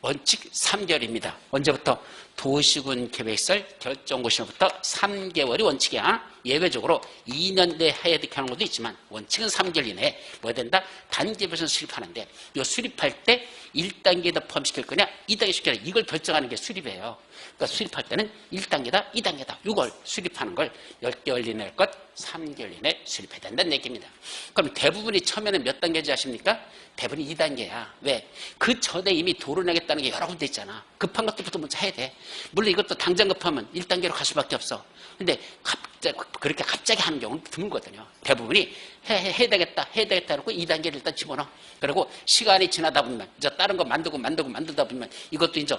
A: 원칙 3개월입니다. 언제부터? 도시군 계획시설 결정고시부터 3개월이 원칙이야. 예외적으로 2년 내에 해야 되게 하는 것도 있지만 원칙은 3개월 이내에 뭐 된다? 단계별로 수립하는데 이 수립할 때 1단계에다 포함시킬 거냐 2단계 시킬 거냐 이걸 결정하는 게 수립이에요. 그러니까 수립할 때는 1단계다 2단계다 이걸 수립하는 걸 10개월 이내에 할 것 3개월 이내에 수립해야 된다는 얘기입니다. 그럼 대부분이 처음에는 몇 단계인지 아십니까? 대부분이 2단계야. 왜? 그 전에 이미 도로 내겠다는 게 여러 군데 있잖아. 급한 것들부터 먼저 해야 돼. 물론 이것도 당장 급하면 1단계로 갈 수밖에 없어. 근데 그렇게 갑자기 하는 경우는 드물거든요. 대부분이 해야 되겠다 하고 2단계를 일단 집어넣어. 그리고 시간이 지나다 보면 이제 다른 거 만들다 보면 이것도 이제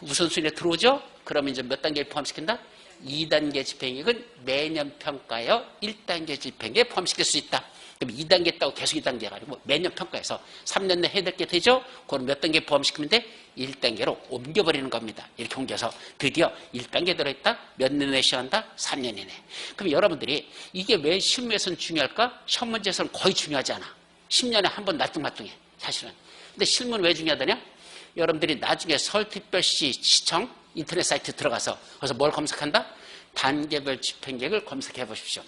A: 우선순위에 들어오죠? 그러면 이제 몇 단계를 포함시킨다? 2단계 집행계획은 매년 평가하여 1단계 집행계획에 포함시킬 수 있다. 그럼 2단계 했다고 계속 2단계 해가지고 매년 평가해서 3년 내에 해야 될 게 되죠? 그럼 몇 단계 포함시키면 돼? 1단계로 옮겨버리는 겁니다. 이렇게 옮겨서 드디어 1단계 들어있다? 몇 년 내에 시험한다? 3년 이내. 그럼 여러분들이 이게 왜 실무에서는 중요할까? 시험 문제에서는 거의 중요하지 않아. 10년에 한 번 날뚱말뚱해 사실은. 근데 실무는 왜 중요하다냐? 여러분들이 나중에 서울특별시 시청 인터넷 사이트 들어가서 거기서 뭘 검색한다? 단계별 집행계획을 검색해 보십시오.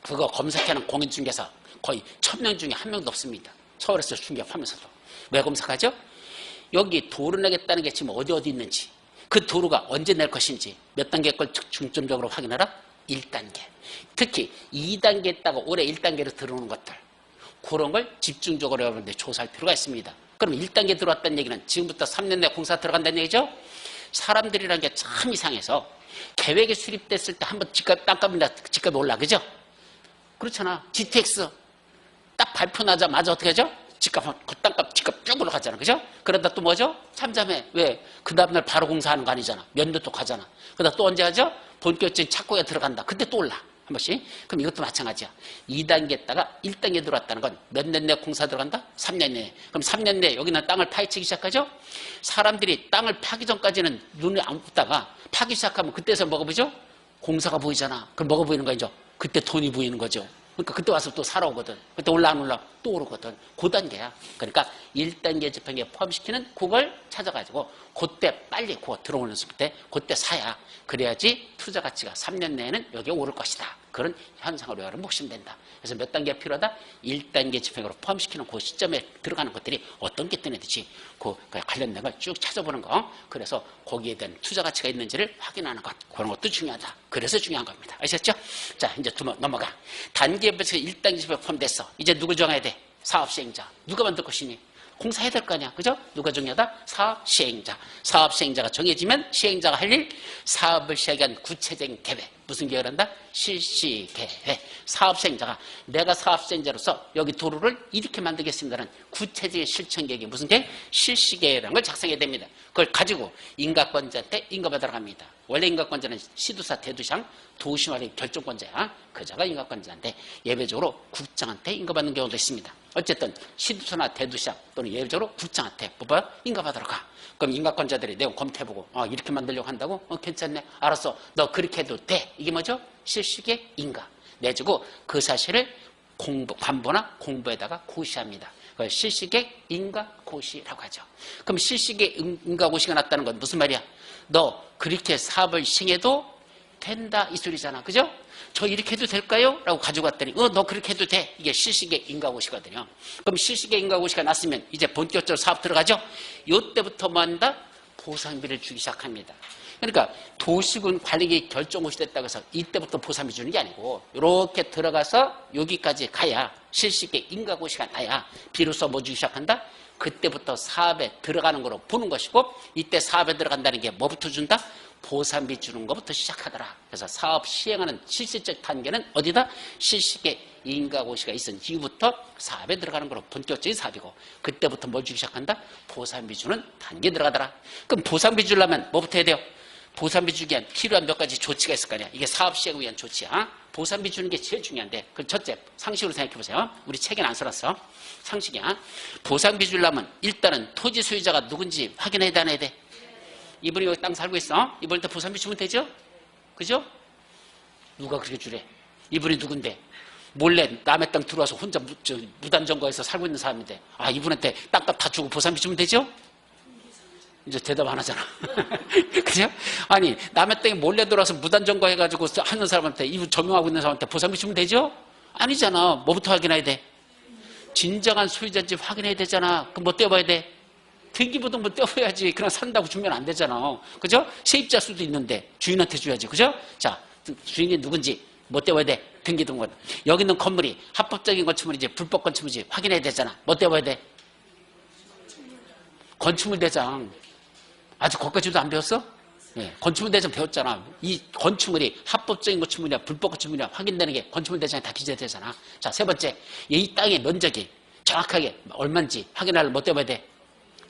A: 그거 검색하는 공인중개사 거의 1000명 중에 1명도 없습니다. 서울에서 중개하면서도. 왜 검색하죠? 여기 도로 내겠다는 게 지금 어디 있는지 그 도로가 언제 낼 것인지 몇 단계 걸 중점적으로 확인하라? 1단계. 특히 2단계 했다가 올해 1단계로 들어오는 것들 그런 걸 집중적으로 여러분들 조사할 필요가 있습니다. 그럼 1단계 들어왔다는 얘기는 지금부터 3년 내에 공사 들어간다는 얘기죠? 사람들이라는 게 참 이상해서 계획이 수립됐을 때 한번 집값이 올라 그죠? 그렇잖아. GTX 딱 발표 나자마자 어떻게 하죠? 집값, 그 땅값, 집값 쭉 올라가잖아. 그죠? 그러다 또 뭐죠? 잠잠해. 왜? 그 다음날 바로 공사하는 거 아니잖아. 몇 년 또 가잖아. 그러다 또 언제 하죠? 본격적인 착공에 들어간다. 그때 또 올라. 한 번씩. 그럼 이것도 마찬가지야. 2단계 했다가 1단계 들어왔다는 건 몇 년 내에 공사 들어간다? 3년 내에. 그럼 3년 내에 여기는 땅을 파헤치기 시작하죠? 사람들이 땅을 파기 전까지는 눈에 안 붙다가 파기 시작하면 그때서 뭐가 보이죠? 공사가 보이잖아. 그럼 뭐가 보이는 거죠? 그때 돈이 보이는 거죠. 그러니까 그때 와서 또 사러 오거든. 그때 올라 안 올라 또 오르거든. 그 단계야. 그러니까 1단계 집행에 포함시키는 그걸 찾아가지고 그때 빨리 그거 들어오는 때 그때 사야 그래야지 투자 가치가 3년 내에는 여기에 오를 것이다. 그런 현상으로 여러분 묵심된다. 그래서 몇 단계가 필요하다? 1단계 집행으로 포함시키는 그 시점에 들어가는 것들이 어떤 게 뜨는지 그 관련된 걸 쭉 찾아보는 거. 그래서 거기에 대한 투자 가치가 있는지를 확인하는 것. 그런 것도 중요하다. 그래서 중요한 겁니다. 아셨죠? 자, 이제 넘어가. 단계부터 1단계 집행 포함됐어. 이제 누구 정해야 돼? 사업 시행자. 누가 만들 것이니? 공사해야 될 거 아니야. 그죠? 누가 정하다? 사업 시행자. 사업 시행자가 정해지면 시행자가 할 일, 사업을 시작한 구체적인 계획. 무슨 계획을 한다? 실시 계획. 사업 시행자가 내가 사업 시행자로서 여기 도로를 이렇게 만들겠습니다는 구체적인 실천 계획이 무슨 계획? 실시 계획이라는 걸 작성해야 됩니다. 그걸 가지고 인가권자한테 인가받으러 갑니다. 원래 인가권자는 시도사, 대도시장, 도시마을 결정권자야. 그자가 인가권자인데 예외적으로 국장한테 인가받는 경우도 있습니다. 어쨌든 시도사나 대도시장 또는 예외적으로 국장한테 뽑아 인가받으러 가. 그럼 인가권자들이 내용 검토해보고 이렇게 만들려고 한다고? 괜찮네. 알았어. 너 그렇게 해도 돼. 이게 뭐죠? 실시계 인가. 내주고 그 사실을 관보나 공보에다가 고시합니다. 그걸 실시계 인가 고시라고 하죠. 그럼 실시계 인가 고시가 났다는 건 무슨 말이야? 너 그렇게 사업을 시행해도 된다 이 소리잖아. 그죠? 저 이렇게 해도 될까요? 라고 가지고 왔더니 너 그렇게 해도 돼. 이게 실시계 인가고시거든요. 그럼 실시계 인가고시가 났으면 이제 본격적으로 사업 들어가죠. 이때부터 뭐 한다? 보상비를 주기 시작합니다. 그러니까 도시군 관리계획 결정고시 됐다고 해서 이때부터 보상비 주는 게 아니고 이렇게 들어가서 여기까지 가야 실시계 인가고시가 나야 비로소 뭐 주기 시작한다? 그때부터 사업에 들어가는 거로 보는 것이고 이때 사업에 들어간다는 게 뭐부터 준다? 보상비 주는 것부터 시작하더라. 그래서 사업 시행하는 실질적 단계는 어디다? 실시계 인가고시가 있은 이후부터 사업에 들어가는 거로 본격적인 사업이고 그때부터 뭘 주기 시작한다? 보상비 주는 단계에 들어가더라. 그럼 보상비 주려면 뭐부터 해야 돼요? 보상비 주기 위한 필요한 몇 가지 조치가 있을 거 아니야. 이게 사업 시행을 위한 조치야. 보상비 주는 게 제일 중요한데 그 첫째 상식으로 생각해 보세요. 우리 책에는 안 써놨어. 상식이야. 보상비 주려면 일단은 토지 소유자가 누군지 확인해야 돼, 안 해야 돼? 이분이 여기 땅 살고 있어. 이분한테 보상비 주면 되죠? 그죠? 누가 그렇게 주래? 이분이 누군데? 몰래 남의 땅 들어와서 혼자 무단점거해서 살고 있는 사람인데 이분한테 땅값 다 주고 보상비 주면 되죠? 이제 대답 안 하잖아. 그죠? 아니 남의 땅에 몰래 들어와서 무단점거해가지고 하는 사람한테 이분 점용하고 있는 사람한테 보상비 주면 되죠? 아니잖아. 뭐부터 확인해야 돼? 진정한 소유자인지 확인해야 되잖아. 그럼 뭐 떼어봐야 돼? 등기부등본 떼어야지. 그냥 산다고 주면 안 되잖아. 그죠? 세입자 수도 있는데 주인한테 줘야지. 그죠? 자, 주인이 누군지 뭐 떼어야 돼? 등기등본. 여기 있는 건물이 합법적인 건축물인지 불법 건축물인지 확인해야 되잖아. 뭐 떼어야 돼? 건축물 대장. 아직 거기까지도 안 배웠어? 예, 건축물 대장 배웠잖아. 이 건축물이 합법적인 건축물이냐 불법 건축물이냐 확인되는 게 건축물 대장에 다 기재되잖아. 자, 세 번째. 이 땅의 면적이 정확하게 얼마인지 확인하려면 뭐 떼어야 돼?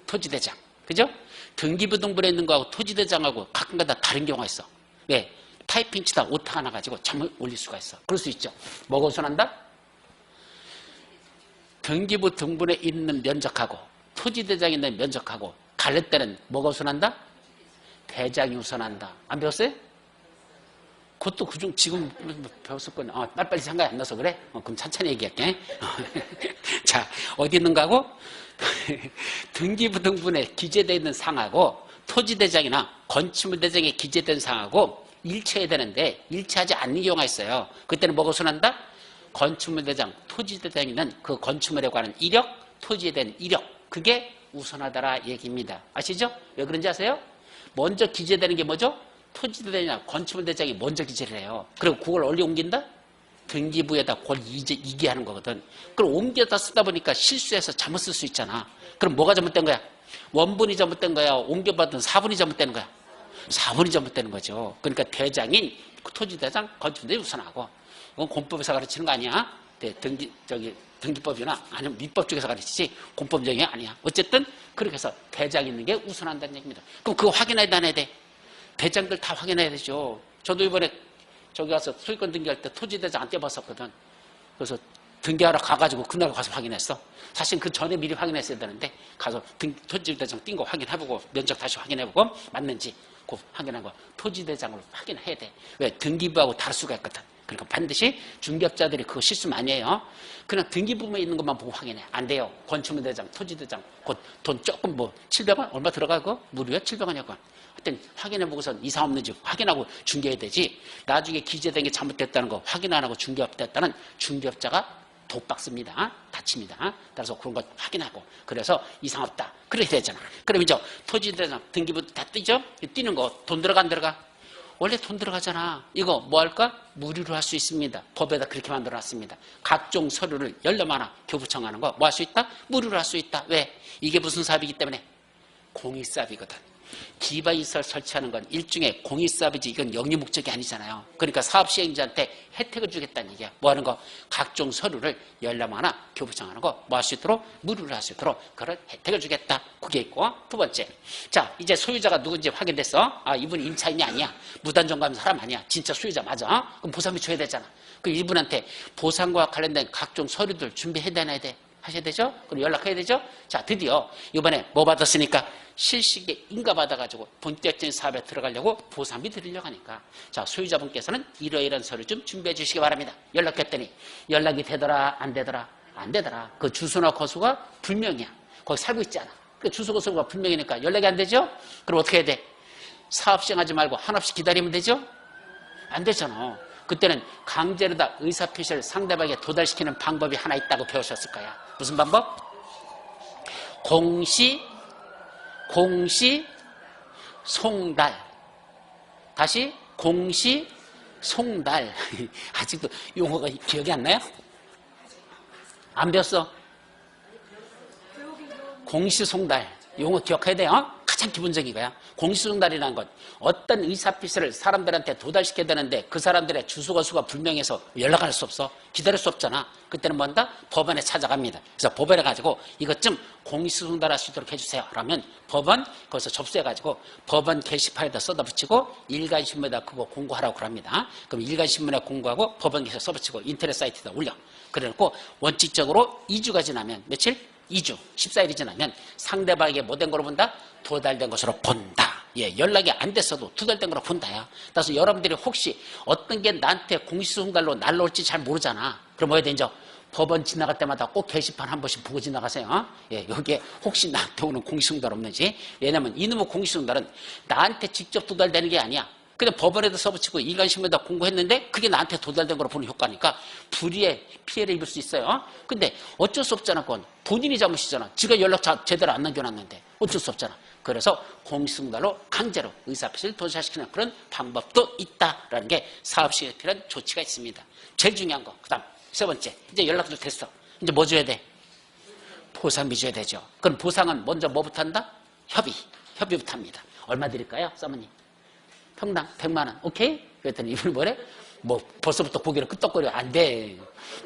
A: 토지대장. 그죠? 등기부등본에 있는 거하고 토지대장하고 가끔가다 다른 경우가 있어. 왜? 타이핑 치다 오타 하나 가지고 잘못 올릴 수가 있어. 그럴 수 있죠. 뭐가 우선한다? 등기부등본에 있는 면적하고 토지대장에 있는 면적하고 갈릴 때는 뭐가 우선한다? 대장이 우선한다. 안 배웠어요? 그것도 그중 지금 배웠을 거는 빨리빨리 생각이 안 나서 그래? 그럼 천천히 얘기할게. 자, 어디 있는가 하고 등기부등본에 기재되어 있는 상하고 토지대장이나 건축물대장에 기재된 상하고 일치해야 되는데 일치하지 않는 경우가 있어요. 그때는 뭐가 우선한다? 건축물대장, 토지대장에는 그 건축물에 관한 이력, 토지에 대한 이력 그게 우선하다라 얘기입니다. 아시죠? 왜 그런지 아세요? 먼저 기재되는 게 뭐죠? 토지대장이나 건축물대장이 먼저 기재를 해요. 그리고 그걸 어디 옮긴다? 등기부에다 그걸 이기하는 거거든. 그걸 옮겨다 쓰다 보니까 실수해서 잘못 쓸 수 있잖아. 그럼 뭐가 잘못된 거야? 원본이 잘못된 거야? 옮겨받은 사본이 잘못된 거야? 사본이 잘못되는 거죠. 그러니까 대장인 토지대장, 건축물대장이 우선하고. 그건 공법에서 가르치는 거 아니야? 등기법이나 아니면 민법 쪽에서 가르치지 공법적인 게 아니야. 어쨌든 그렇게 해서 대장 있는 게 우선한다는 얘기입니다. 그럼 그거 확인해야 안 해야 돼? 대장들 다 확인해야 되죠. 저도 이번에 저기 가서 소유권 등기할 때 토지대장 안 떼봤었거든. 그래서 등기하러 가가지고 그날 가서 확인했어. 사실 그 전에 미리 확인했어야 되는데 가서 토지대장 띈 거 확인해보고 면적 다시 확인해보고 맞는지 그 확인하고 토지대장을 확인해야 돼. 왜? 등기부하고 다를 수가 있거든. 그러니까 반드시 중개업자들이 그거 실수 많이 해요. 그냥 등기부에 있는 것만 보고 확인해. 안 돼요. 건축물대장, 토지대장, 곧 돈 조금 뭐 700원? 얼마 들어가고? 무료야? 700원이고. 하여튼 확인해보고선 이상 없는지 확인하고 중개해야 되지. 나중에 기재된 게 잘못됐다는 거 확인 안 하고 중개업됐다는 중개업자가 독박습니다. 다칩니다. 따라서 그런 거 확인하고. 그래서 이상 없다. 그래야 되잖아. 그럼 이제 토지대장, 등기부 다 뛰죠? 뛰는 거 돈 들어가 안 들어가? 원래 돈 들어가잖아. 이거 뭐 할까? 무료로 할 수 있습니다. 법에다 그렇게 만들어놨습니다. 각종 서류를 열려마나 교부청하는 거 뭐 할 수 있다? 무료로 할 수 있다. 왜? 이게 무슨 사업이기 때문에? 공익사업이거든. 기반시설 설치하는 건 일종의 공익사업이지 이건 영리 목적이 아니잖아요. 그러니까 사업 시행자한테 혜택을 주겠다는 얘기야. 뭐 하는 거? 각종 서류를 열람하나 교부청하는 거 뭐 할 수 있도록 무료로 할 수 있도록 그런 혜택을 주겠다. 그게 있고 두 번째. 자, 이제 소유자가 누군지 확인됐어. 아, 이분이 임차인이 아니야. 무단점거하는 사람 아니야. 진짜 소유자 맞아. 그럼 보상비 줘야 되잖아. 그 이분한테 보상과 관련된 각종 서류들 준비해야 되나야 돼. 하셔야 되죠? 그럼 연락해야 되죠? 자, 드디어 이번에 뭐 받았으니까 실시에 인가받아가지고 본격적인 사업에 들어가려고 보상비 드리려고 하니까 자, 소유자분께서는 이러이러한 서류 좀 준비해 주시기 바랍니다. 연락했더니 연락이 되더라 안 되더라? 안 되더라. 그 주소나 거수가 불명이야. 거기 살고 있지 않아. 그 주소 거수가 불명이니까 연락이 안 되죠? 그럼 어떻게 해야 돼? 사업 시행하지 말고 한없이 기다리면 되죠? 안 되잖아. 그때는 강제로 다 의사표시를 상대방에게 도달시키는 방법이 하나 있다고 배우셨을 거야. 무슨 방법? 공시, 송달. 다시 공시, 송달. 아직도 용어가 기억이 안 나요? 안 배웠어? 공시, 송달. 용어 기억해야 돼요. 가장 기본적인 거야. 공시송달이라는 건 어떤 의사표시를 사람들한테 도달시켜야 되는데 그 사람들의 주소거수가 불명해서 연락할 수 없어. 기다릴 수 없잖아. 그때는 뭐 한다? 법원에 찾아갑니다. 그래서 법원에 가지고 이것 좀 공시송달할 수 있도록 해주세요. 그러면 법원 거기서 접수해가지고 법원 게시판에다 쏟아붙이고 일간신문에다 그거 공고하라고 그럽니다. 그럼 일간신문에 공고하고 법원에서 써붙이고 인터넷 사이트에다 올려. 그래놓고 원칙적으로 2주가 지나면 며칠? 2주, 14일이 지나면 상대방에게 뭐 된 거로 본다? 도달된 것으로 본다. 예, 연락이 안 됐어도 도달된 거로 본다야. 따라서 여러분들이 혹시 어떤 게 나한테 공시송달로 날라올지 잘 모르잖아. 그럼 뭐 해야 되죠? 법원 지나갈 때마다 꼭 게시판 한 번씩 보고 지나가세요. 예, 여기에 혹시 나한테 오는 공시송달 없는지. 왜냐면 이놈의 공시송달은 나한테 직접 도달되는 게 아니야. 그냥 법원에다 써붙이고 일간신문에다 공고했는데 그게 나한테 도달된 거로 보는 효과니까 불이에 피해를 입을 수 있어요. 근데 어쩔 수 없잖아. 그건 본인이 잘못이잖아. 지가 연락 제대로 안 남겨놨는데 어쩔 수 없잖아. 그래서 공시송달로 강제로 의사표시를 도달시키는 그런 방법도 있다라는 게 사업시행에 필요한 조치가 있습니다. 제일 중요한 거. 그 다음 세 번째. 이제 연락도 됐어. 이제 뭐 줘야 돼? 보상비 줘야 되죠. 그럼 보상은 먼저 뭐부터 한다? 협의부터 합니다. 얼마 드릴까요? 사모님? 평당 100만 원. 오케이? 그랬더니 이분이 뭐래? 뭐 벌써부터 고개를 끄덕거려. 안 돼.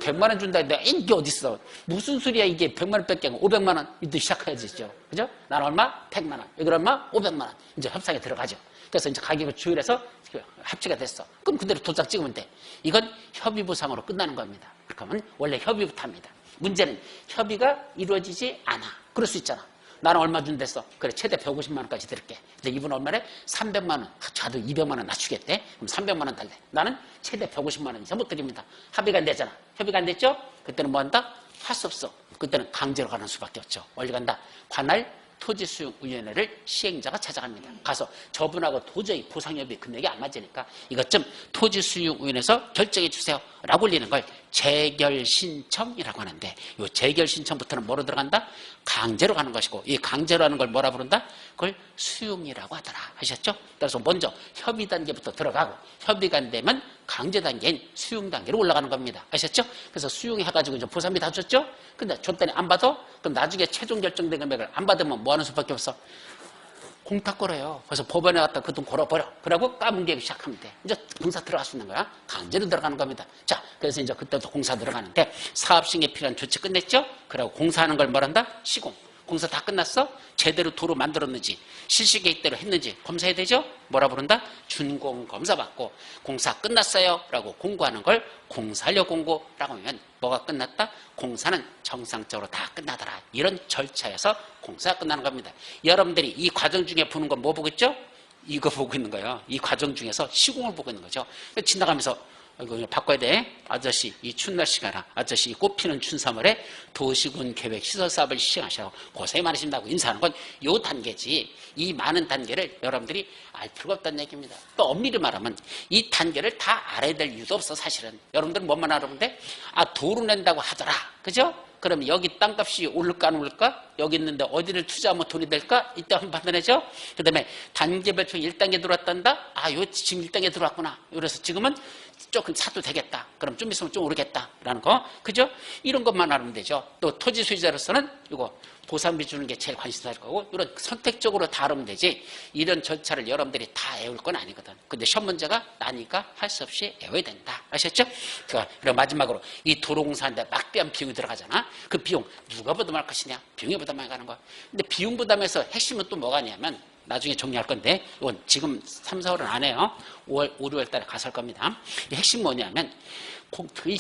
A: 100만 원 준다 했는데 이게 어딨어. 무슨 소리야 이게 100만 원 뺏겨. 500만 원 이때 시작해야지죠. 그죠? 난 얼마? 100만 원. 여기 얼마? 500만 원. 이제 협상에 들어가죠. 그래서 이제 가격을 조율해서 합치가 됐어. 그럼 그대로 도장 찍으면 돼. 이건 협의 보상으로 끝나는 겁니다. 그러면 원래 협의부터 합니다. 문제는 협의가 이루어지지 않아. 그럴 수 있잖아. 나는 얼마 준댔어? 그래, 최대 150만 원까지 드릴게. 근데 이분 얼마래? 300만 원. 저도 200만 원 낮추겠대. 그럼 300만 원 달래. 나는 최대 150만 원 이상 못 드립니다. 합의가 안 되잖아. 협의가 안 됐죠? 그때는 뭐 한다? 할 수 없어. 그때는 강제로 가는 수밖에 없죠. 어디 간다? 관할 토지수용위원회를 시행자가 찾아갑니다. 가서 저분하고 도저히 보상협의 금액이 안 맞으니까 이것 좀 토지수용위원회에서 결정해 주세요 라고 올리는 걸 재결신청이라고 하는데 이 재결신청부터는 뭐로 들어간다? 강제로 가는 것이고 이 강제로 하는 걸 뭐라 부른다? 그걸 수용이라고 하더라. 아셨죠? 그래서 먼저 협의 단계부터 들어가고 협의가 안 되면 강제 단계인 수용 단계로 올라가는 겁니다. 아셨죠? 그래서 수용해가지고 이제 보상비 다 줬죠? 근데 줬더니 안 받아? 그럼 나중에 최종 결정된 금액을 안 받으면 뭐 하는 수밖에 없어? 공탁 걸어요. 그래서 법원에 갔다 그 돈 걸어버려. 그러고 까뭉개기 시작하면 돼. 이제 공사 들어갈 수 있는 거야. 강제로 들어가는 겁니다. 자, 그래서 이제 그때부터 공사 들어가는데 사업시행에 필요한 조치 끝냈죠? 그리고 공사하는 걸 뭐란다? 시공. 공사 다 끝났어? 제대로 도로 만들었는지 실시 계획대로 했는지 검사해야 되죠? 뭐라 부른다? 준공검사 받고 공사 끝났어요 라고 공고하는 걸 공사료 공고라고 하면 뭐가 끝났다? 공사는 정상적으로 다 끝나더라. 이런 절차에서 공사가 끝나는 겁니다. 여러분들이 이 과정 중에 보는 건 뭐 보고 있죠? 이거 보고 있는 거예요. 이 과정 중에서 시공을 보고 있는 거죠. 지나가면서 이거 바꿔야 돼. 아저씨 이 추운 날씨가라. 아저씨 이 꽃피는 춘 3월에 도시군 계획 시설 사업을 시행하셔. 고생 많으신다고 인사하는 건 요 단계지. 이 많은 단계를 여러분들이 알 필요가 없다는 얘기입니다. 또 엄밀히 말하면 이 단계를 다 알아야 될 이유도 없어 사실은. 여러분들은 뭐만 알아보면 돼? 아 도로 낸다고 하더라. 그죠? 그럼 여기 땅값이 오를까 안 오를까? 여기 있는데 어디를 투자하면 돈이 될까? 이때 한번 판단해죠. 그 다음에 단계별표 1단계 들어왔단다? 아, 요 지금 1단계 들어왔구나. 그래서 지금은 조금 사도 되겠다. 그럼 좀 있으면 좀 오르겠다. 라는 거. 그죠? 이런 것만 알면 되죠. 또 토지 소유자로서는 이거 보상비 주는 게 제일 관심사 될 거고, 이런 선택적으로 다 알으면 되지. 이런 절차를 여러분들이 다 외울 건 아니거든. 근데 시험 문제가 나니까 할 수 없이 외워야 된다. 아셨죠? 그리고 마지막으로 이 도로공사인데 막대한 비용이 들어가잖아. 그 비용 누가 부담할 것이냐? 비용이 부담하게 가는 거야. 근데 비용 부담에서 핵심은 또 뭐가 냐면 나중에 정리할 건데 이건 지금 3, 4월은 안 해요. 5월, 5, 6월 달에 가서 할 겁니다. 이 핵심 뭐냐면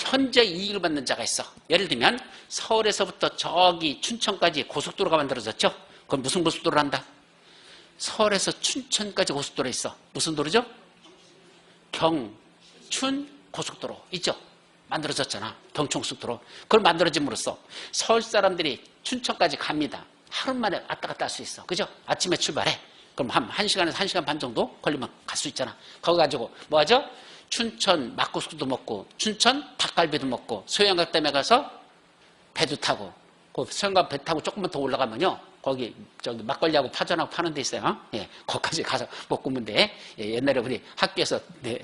A: 현재 이익을 받는 자가 있어. 예를 들면 서울에서부터 저기 춘천까지 고속도로가 만들어졌죠. 그건 무슨 고속도로를 한다? 서울에서 춘천까지 고속도로 있어. 무슨 도로죠? 경춘 고속도로 있죠. 만들어졌잖아. 경춘고속도로. 그걸 만들어짐으로써 서울 사람들이 춘천까지 갑니다. 하루 만에 왔다 갔다 할 수 있어. 그죠? 아침에 출발해. 그럼 한 1시간에서 1시간 반 정도 걸리면 갈 수 있잖아. 거기 가지고 뭐 하죠? 춘천 막국수도 먹고 춘천 닭갈비도 먹고 소양강댐에 가서 배도 타고 그 소양강 배 타고 조금만 더 올라가면요. 거기 저기 막걸리하고 파전하고 파는 데 있어요. 예, 거기까지 가서 먹고 오면 돼. 예, 옛날에 우리 학교에서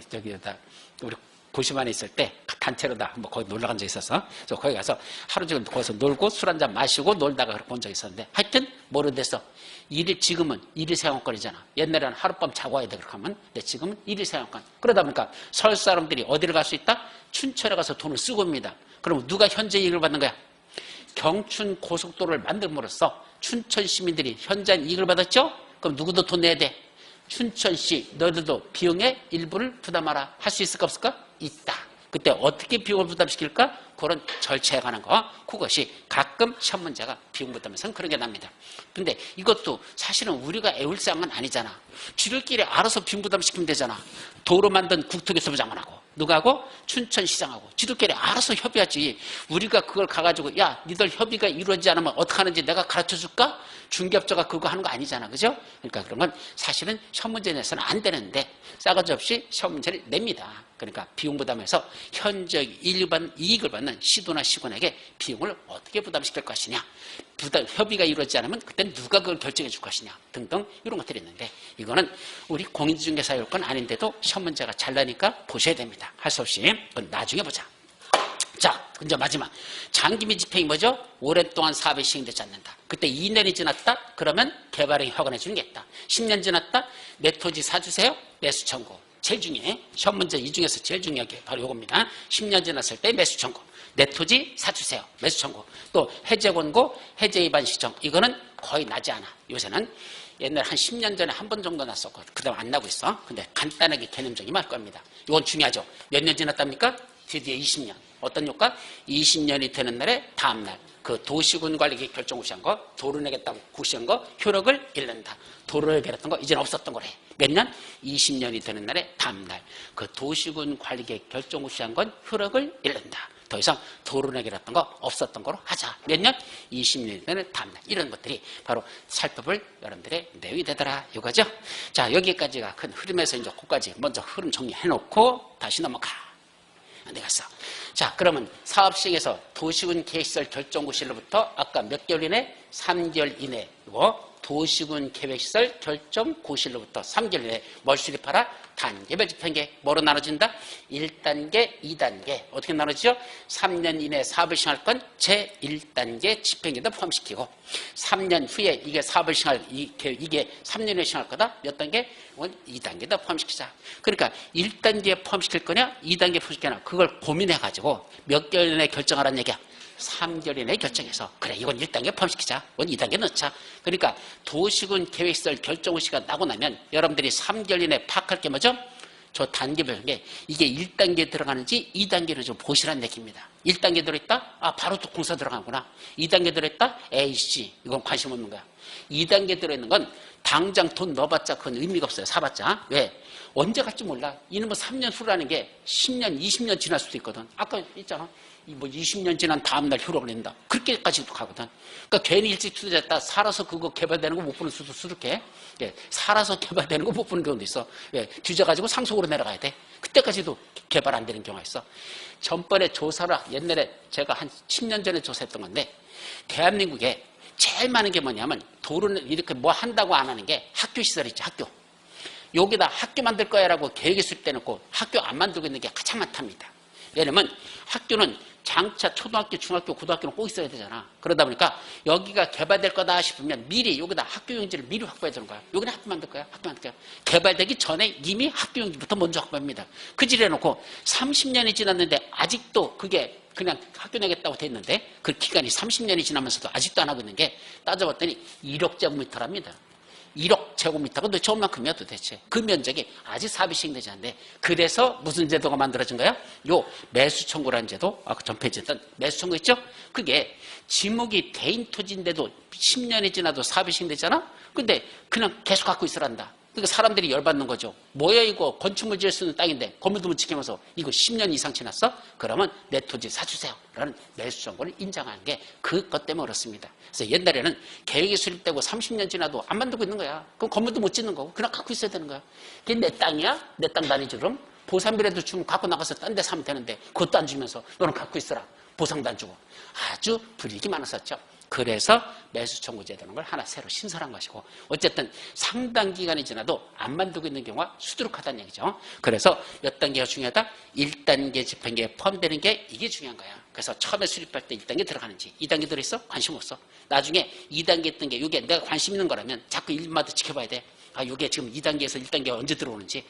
A: 저기다 우리 고시반에 있을 때 단체로 다 뭐 거기 놀러 간 적이 있었어. 그래서 거기 가서 하루 종일 거기서 놀고 술 한잔 마시고 놀다가 그렇게 본 적이 있었는데 하여튼 뭐로 됐어. 지금은 일일 사용권이잖아. 옛날에는 하룻밤 자고 와야 돼 그렇게 하면. 근데 지금은 일일 사용권. 그러다 보니까 서울 사람들이 어디를 갈 수 있다? 춘천에 가서 돈을 쓰고 옵니다. 그럼 누가 현재 이익을 받는 거야? 경춘 고속도로를 만들므로써 춘천 시민들이 현재 이익을 받았죠? 그럼 누구도 돈 내야 돼? 춘천시 너희들도 비용의 일부를 부담하라. 할 수 있을까 없을까? 있다. 그때 어떻게 비용을 부담시킬까? 그런 절차에 관한 거. 그것이 가끔 시험 문제가 비용 부담에서는 그런 게 납니다. 근데 이것도 사실은 우리가 애울 사항은 아니잖아. 지들끼리 알아서 비용 부담시키면 되잖아. 도로 만든 국토교통부 장관하고 누가 하고? 춘천시장하고 지들끼리 알아서 협의하지. 우리가 그걸 가가지고 야 니들 협의가 이루어지지 않으면 어떻게 하는지 내가 가르쳐줄까? 중개업자가 그거 하는 거 아니잖아. 그죠? 그러니까 그런 건 사실은 시험 문제 내서는 안 되는데 싸가지 없이 시험 문제를 냅니다. 그러니까 비용 부담에서 현재 일반 이익을 받는 시도나 시군에게 비용을 어떻게 부담시킬 것이냐, 협의가 이루어지지 않으면 그때 누가 그걸 결정해 줄 것이냐 등등 이런 것들이 있는데 이거는 우리 공인중개사 요건 아닌데도 시험 문제가 잘 나니까 보셔야 됩니다. 할 수 없이. 그건 나중에 보자. 자, 이제 마지막. 장기미 집행이 뭐죠? 오랫동안 사업이 시행되지 않는다. 그때 2년이 지났다? 그러면 개발에 허가해 주는 게 있다. 10년 지났다? 내 토지 사주세요? 매수 청구. 제일 중요해. 시험 문제 이 중에서 제일 중요한 게 바로 이겁니다. 10년 지났을 때 매수 청구. 내 토지 사주세요. 매수 청구. 또 해제 권고, 해제 위반 시청. 이거는 거의 나지 않아. 요새는 옛날에 한 10년 전에 한 번 정도 났었고 그 다음 안 나고 있어. 근데 간단하게 개념적이면 할 겁니다. 이건 중요하죠. 몇 년 지났답니까? 드디어 20년. 어떤 효과? 20년이 되는 날에 다음날 그 도시군 관리계 결정 구시한 거, 도로 내겠다고 구시한 거 효력을 잃는다. 도로를 내겠던 거 이제는 없었던 거래. 몇 년? 20년이 되는 날에 다음날 그 도시군 관리계 결정 구시한 건 효력을 잃는다. 더 이상 도로 내겠던 거 없었던 거로 하자. 몇 년? 20년이 되는 다음날. 이런 것들이 바로 살펴볼 여러분들의 내용이 되더라 이거죠. 자, 여기까지가 큰 흐름에서 이제 거기까지 먼저 흐름 정리해놓고 다시 넘어가. 어디 갔어? 자, 그러면 사업시행에서 도시군 계획시설 결정구실로부터 아까 몇 개월 이내? 3개월 이내 이거 도시군 계획시설 결정 고시로부터 3개월 내에 뭘 수립하라? 단계별 집행계획. 뭐로 나눠진다? 1단계, 2단계. 어떻게 나눠지죠? 3년 이내에 사업을 시행할 건 제1단계 집행계획도 포함시키고 3년 후에 이게 사업을 시행할 이게 3년 후에 시행할 거다. 몇 단계? 2단계도 포함시키자. 그러니까 1단계에 포함시킬 거냐? 2단계에 포함시킬 거냐? 그걸 고민해가지고 몇 개월 내에 결정하라는 얘기야. 3개월 이내에 결정해서 그래 이건 1단계 포함시키자. 이건 2단계 넣자. 그러니까 도시군 계획시설 결정고시가 나고 나면 여러분들이 3개월 이내에 파악할 게 뭐죠? 저 단계별 게 이게 1단계에 들어가는지 2단계로 좀 보시라는 얘기입니다. 1단계 들어있다? 아 바로 또 공사 들어가구나. 2단계 들어있다? 에이씨 이건 관심 없는 거야. 2단계 들어있는 건 당장 돈 넣어봤자 그건 의미가 없어요. 사봤자. 왜? 언제 갈지 몰라. 이놈은 3년 후라는 게 10년, 20년 지날 수도 있거든. 아까 있잖아. 뭐 20년 지난 다음날 휴업을 낸다. 그렇게까지도 가거든. 그러니까 괜히 일찍 투자했다 살아서 그거 개발되는 거 못 보는 수도 수룩해. 예, 살아서 개발되는 거 못 보는 경우도 있어. 예, 뒤져가지고 상속으로 내려가야 돼. 그때까지도 개발 안 되는 경우가 있어. 전번에 조사를 옛날에 제가 한 10년 전에 조사했던 건데 대한민국에 제일 많은 게 뭐냐면 도로는 이렇게 뭐 한다고 안 하는 게 학교 시설 있죠. 학교. 여기다 학교 만들 거야 라고 계획에 수립돼놓고 학교 안 만들고 있는 게 가장 많답니다. 왜냐면 학교는 장차 초등학교, 중학교, 고등학교는 꼭 있어야 되잖아. 그러다 보니까 여기가 개발될 거다 싶으면 미리 여기다 학교 용지를 미리 확보해야 되는 거야. 여기는 학교 만들 거야. 학교 만들 거야. 개발되기 전에 이미 학교 용지부터 먼저 확보합니다. 그 질 해놓고 30년이 지났는데 아직도 그게 그냥 학교 내겠다고 돼 있는데 그 기간이 30년이 지나면서도 아직도 안 하고 있는 게 따져봤더니 1억 제곱미터랍니다. 1억 제곱미터가 도대체 얼만큼이야 도대체. 그 면적이 아직 사업이 시행되지 않는데 그래서 무슨 제도가 만들어진 거야? 요 매수청구라는 제도. 아까 전페이지에 있던 매수청구 있죠? 그게 지목이 대인 토지인데도 10년이 지나도 사업이 시행되잖아? 근데 그냥 계속 갖고 있으란다. 그러니까 사람들이 열받는 거죠. 뭐야 이거 건축물 지을 수 있는 땅인데 건물도 못 지키면서 이거 10년 이상 지났어? 그러면 내 토지 사주세요. 라는 매수청구를 인정하는 게 그것 때문에 그렇습니다. 그래서 옛날에는 계획이 수립되고 30년 지나도 안 만들고 있는 거야. 그럼 건물도 못 짓는 거고 그냥 갖고 있어야 되는 거야. 그게 내 땅이야? 내 땅 다니지 그럼? 보상비라도 주면 갖고 나가서 딴 데 사면 되는데 그것도 안 주면서 너는 갖고 있어라. 보상도 안 주고. 아주 불이익이 많았었죠. 그래서 매수청구제도라는 걸 하나 새로 신설한 것이고 어쨌든 상당 기간이 지나도 안 만들고 있는 경우가 수두룩하다는 얘기죠. 그래서 몇 단계가 중요하다? 1단계 집행계획에 포함되는 게 이게 중요한 거야. 그래서 처음에 수립할 때 1단계 들어가는지 2단계 들어있어? 관심 없어. 나중에 2단계 했던 게 이게 내가 관심 있는 거라면 자꾸 일마다 지켜봐야 돼. 아, 이게 지금 2단계에서 1단계가 언제 들어오는지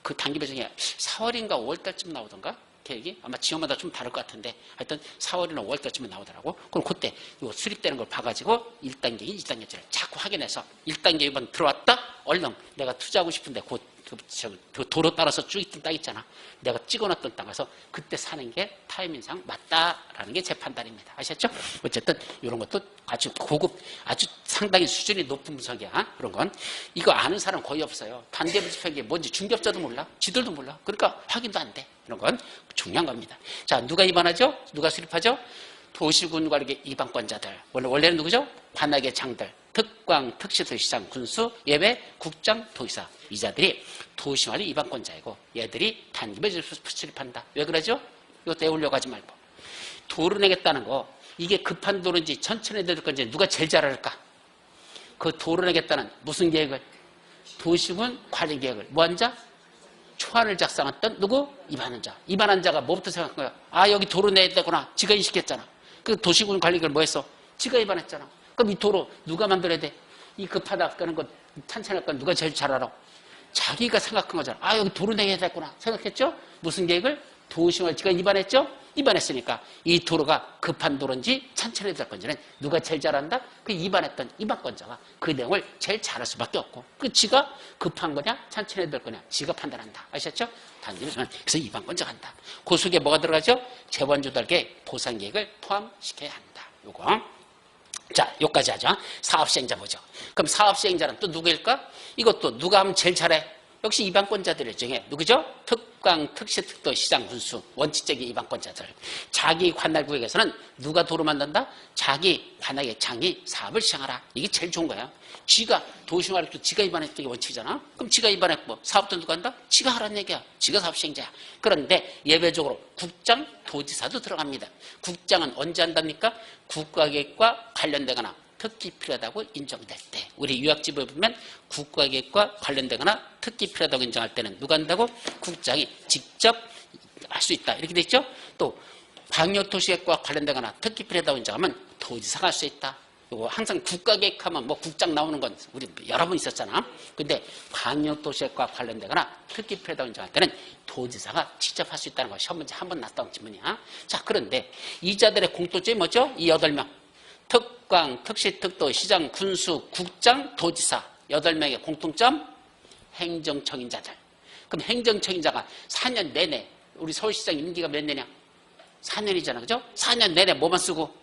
A: 그 단계별 중에 4월인가 5월달쯤 나오던가? 계획이 아마 지역마다 좀 다를 것 같은데 하여튼 4월이나 5월달쯤에 나오더라고. 그럼 그때 요 수립되는 걸 봐가지고 1단계인 2단계를 자꾸 확인해서 1단계 이번 들어왔다? 얼른 내가 투자하고 싶은데 그 도로 따라서 쭉 있던 땅 있잖아. 내가 찍어놨던 땅에서 그때 사는 게 타이밍상 맞다라는 게 제 판단입니다. 아셨죠? 어쨌든 이런 것도 아주 고급, 아주 상당히 수준이 높은 분석이야. 그런 건. 이거 아는 사람 거의 없어요. 단계별 집행이 뭔지 중개업자도 몰라. 지들도 몰라. 그러니까 확인도 안 돼. 이런 건 중요한 겁니다. 자, 누가 입안하죠? 누가 수립하죠? 도시군 관리 입안권자들. 원래는 누구죠? 관악의 장들. 특광, 특시도시장, 군수, 예외, 국장, 도의사. 이 자들이 도시관리 입안권자이고 얘들이 단계별 수립한다. 왜 그러죠? 이것도 애우려고 하지 말고. 도로 내겠다는 거 이게 급한 도로인지 천천히 될 건지 누가 제일 잘 알까? 그 도로 내겠다는 무슨 계획을? 도시군 관리 계획을. 뭐 한 자? 초안을 작성했던 누구? 입안한 자. 입안한 자가 뭐부터 생각한 거야? 아 여기 도로 내야 되구나. 지가 인식했잖아. 그 도시군 관리 계획을 뭐 했어? 지가 입안했잖아. 그럼 이 도로 누가 만들어야 돼? 이 급하다 그런 거 찬찬할 건 누가 제일 잘 알아? 자기가 생각한 거잖아. 아 여기 도로 내야 되구나 생각했죠? 무슨 계획을? 도시군을 지가 입안했죠? 입안했으니까 이 도로가 급한 도로인지 천천히 될 건지는 누가 제일 잘 안다? 그 입안했던 입안권자가 그 내용을 제일 잘할 수밖에 없고 그 지가 급한 거냐 천천히 될 거냐 지가 판단한다. 아셨죠? 단지는 그래서 입안권자가 한다. 그 속에 뭐가 들어가죠? 재원조달계 보상계획을 포함시켜야 한다. 요거. 자, 여기까지 하죠. 사업시행자 보죠. 그럼 사업시행자는 또 누구일까? 이것도 누가 하면 제일 잘해? 역시 입안권자들 중에 누구죠? 특광, 특시, 특도, 시장, 군수, 원칙적인 입안권자들. 자기 관할구역에서는 누가 도로 만든다? 자기 관할의 장이 사업을 시행하라. 이게 제일 좋은 거야. 지가 도시화를 지가 입안했던 게 원칙이잖아. 그럼 지가 입안했고 사업도 누가 한다? 지가 하라는 얘기야. 지가 사업시행자야. 그런데 예외적으로 국장, 도지사도 들어갑니다. 국장은 언제 한답니까? 국가계획과 관련되거나 특히 필요하다고 인정될 때, 우리 유학집에 보면 국가계획과 관련되거나 특히 필요하다고 인정할 때는 누가 한다고? 국장이 직접 할 수 있다. 이렇게 돼 있죠? 또 광역도시계획과 관련되거나 특히 필요하다고 인정하면 도지사가 할 수 있다. 이거 항상 국가계획하면 뭐 국장 나오는 건 우리 여러 번 있었잖아. 근데 광역도시계획과 관련되거나 특히 필요하다고 인정할 때는 도지사가 직접 할 수 있다는 거 시험 문제 한 번 났던 질문이야. 자, 그런데 이자들의 공통점이 뭐죠? 이 8명. 특광, 특시, 특도, 시장, 군수, 국장, 도지사. 8명의 공통점? 행정청인자들. 그럼 행정청인자가 4년 내내, 우리 서울시장 임기가 몇 년이야? 4년이잖아. 그죠? 4년 내내 뭐만 쓰고?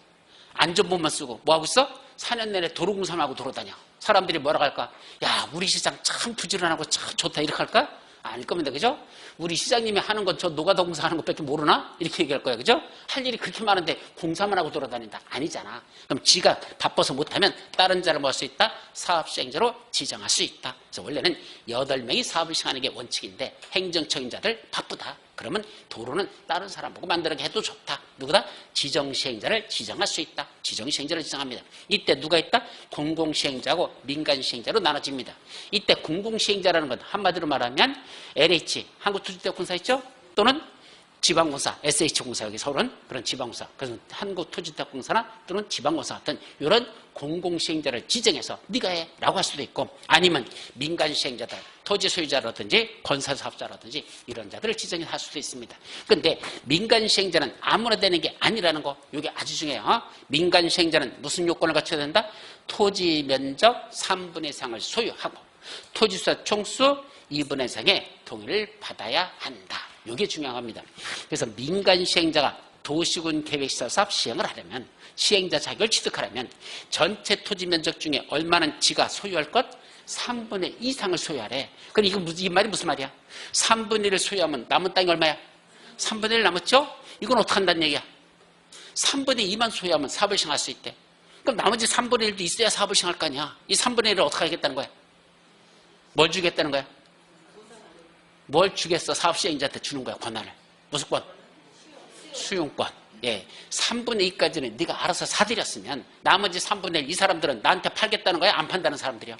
A: 안전보만 쓰고 뭐 하고 있어? 4년 내내 도로공사만 하고 돌아다녀. 사람들이 뭐라고 할까? 야, 우리 시장 참 부지런하고 참 좋다 이렇게 할까? 아닐 겁니다. 그죠? 우리 시장님이 하는 건 저 노가다 공사하는 것밖에 모르나? 이렇게 얘기할 거야. 그죠? 할 일이 그렇게 많은데 공사만 하고 돌아다닌다. 아니잖아. 그럼 지가 바빠서 못하면 다른 자를 뭐 할 수 있다? 사업시행자로 지정할 수 있다. 그래서 원래는 8명이 사업을 시행하는 게 원칙인데 행정처인자들 바쁘다. 그러면 도로는 다른 사람 보고 만들게 해도 좋다. 누구다? 지정시행자를 지정할 수 있다. 지정시행자를 지정합니다. 이때 누가 있다? 공공시행자하고 민간시행자로 나눠집니다. 이때 공공시행자라는 건 한마디로 말하면 LH, 한국토지대공사 있죠? 또는 지방공사, SH공사, 여기 서울은 그런 지방공사, 그래서 한국토지대공사나 또는 지방공사 같은 이런 공공시행자를 지정해서 네가 해 라고 할 수도 있고, 아니면 민간시행자들, 토지소유자라든지 건설사업자라든지 이런 자들을 지정해서 할 수도 있습니다. 그런데 민간시행자는 아무나 되는 게 아니라는 거, 이게 아주 중요해요. 민간시행자는 무슨 요건을 갖춰야 된다? 토지 면적 3분의 1을 소유하고 토지수와 총수 2분의 3의 동의를 받아야 한다. 이게 중요합니다. 그래서 민간시행자가 도시군 계획시설 사업 시행을 하려면, 시행자 자격을 취득하려면 전체 토지 면적 중에 얼마는 지가 소유할 것? 3분의 2 이상을 소유하래. 그럼 이 말이 무슨 말이야? 3분의 1을 소유하면 남은 땅이 얼마야? 3분의 1 남았죠? 이건 어떻게 한다는 얘기야? 3분의 2만 소유하면 사업을 시행할 수 있대. 그럼 나머지 3분의 1도 있어야 사업을 시행할 거 아니야. 이 3분의 1을 어떻게 하겠다는 거야? 뭘 주겠다는 거야? 뭘 주겠어? 사업시행자한테 주는 거야, 권한을. 무슨 권? 수용권. 예, 3분의 2까지는 네가 알아서 사들였으면 나머지 3분의 1, 이 사람들은 나한테 팔겠다는 거야? 안 판다는 사람들이야?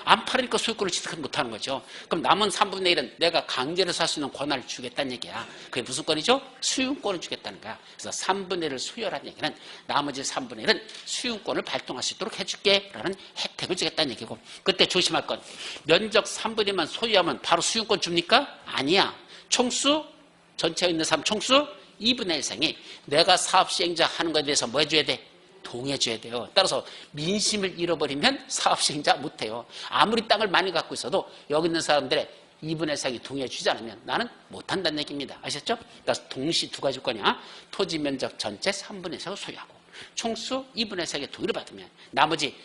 A: 안 팔으니까 소유권을 취득 못하는 거죠. 그럼 남은 3분의 1은 내가 강제로 살 수 있는 권한을 주겠다는 얘기야. 그게 무슨 권이죠? 수용권을 주겠다는 거야. 그래서 3분의 1을 소유하라는 얘기는 나머지 3분의 1은 수용권을 발동할 수 있도록 해줄게 라는 혜택을 주겠다는 얘기고, 그때 조심할 건 면적 3분의 1만 소유하면 바로 수용권 줍니까? 아니야. 총수, 전체에 있는 사람 총수 2분의 1 이상이 내가 사업시행자 하는 것에 대해서 뭐 해줘야 돼? 동의해줘야 돼요. 따라서 민심을 잃어버리면 사업시행자 못해요. 아무리 땅을 많이 갖고 있어도 여기 있는 사람들의 2분의 1 이상이 동의해주지 않으면 나는 못한다는 얘기입니다. 아셨죠? 그래서 동시 두 가지 거냐? 토지 면적 전체 3분의 1 이상을 소유하고 총수 2분의 1 이상의 동의를 받으면 나머지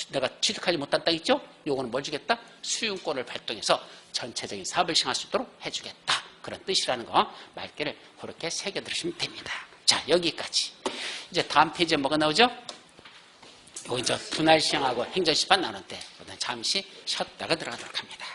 A: 내가 취득하지 못한 땅 있죠? 요거는 뭘 주겠다? 수용권을 발동해서 전체적인 사업을 시행할 수 있도록 해주겠다. 그런 뜻이라는 거 말귀를 그렇게 새겨 들으시면 됩니다. 자, 여기까지. 이제 다음 페이지에 뭐가 나오죠? 이거 이제 분할 시행하고 행정시판 나눌 때 잠시 쉬었다가 들어가도록 합니다.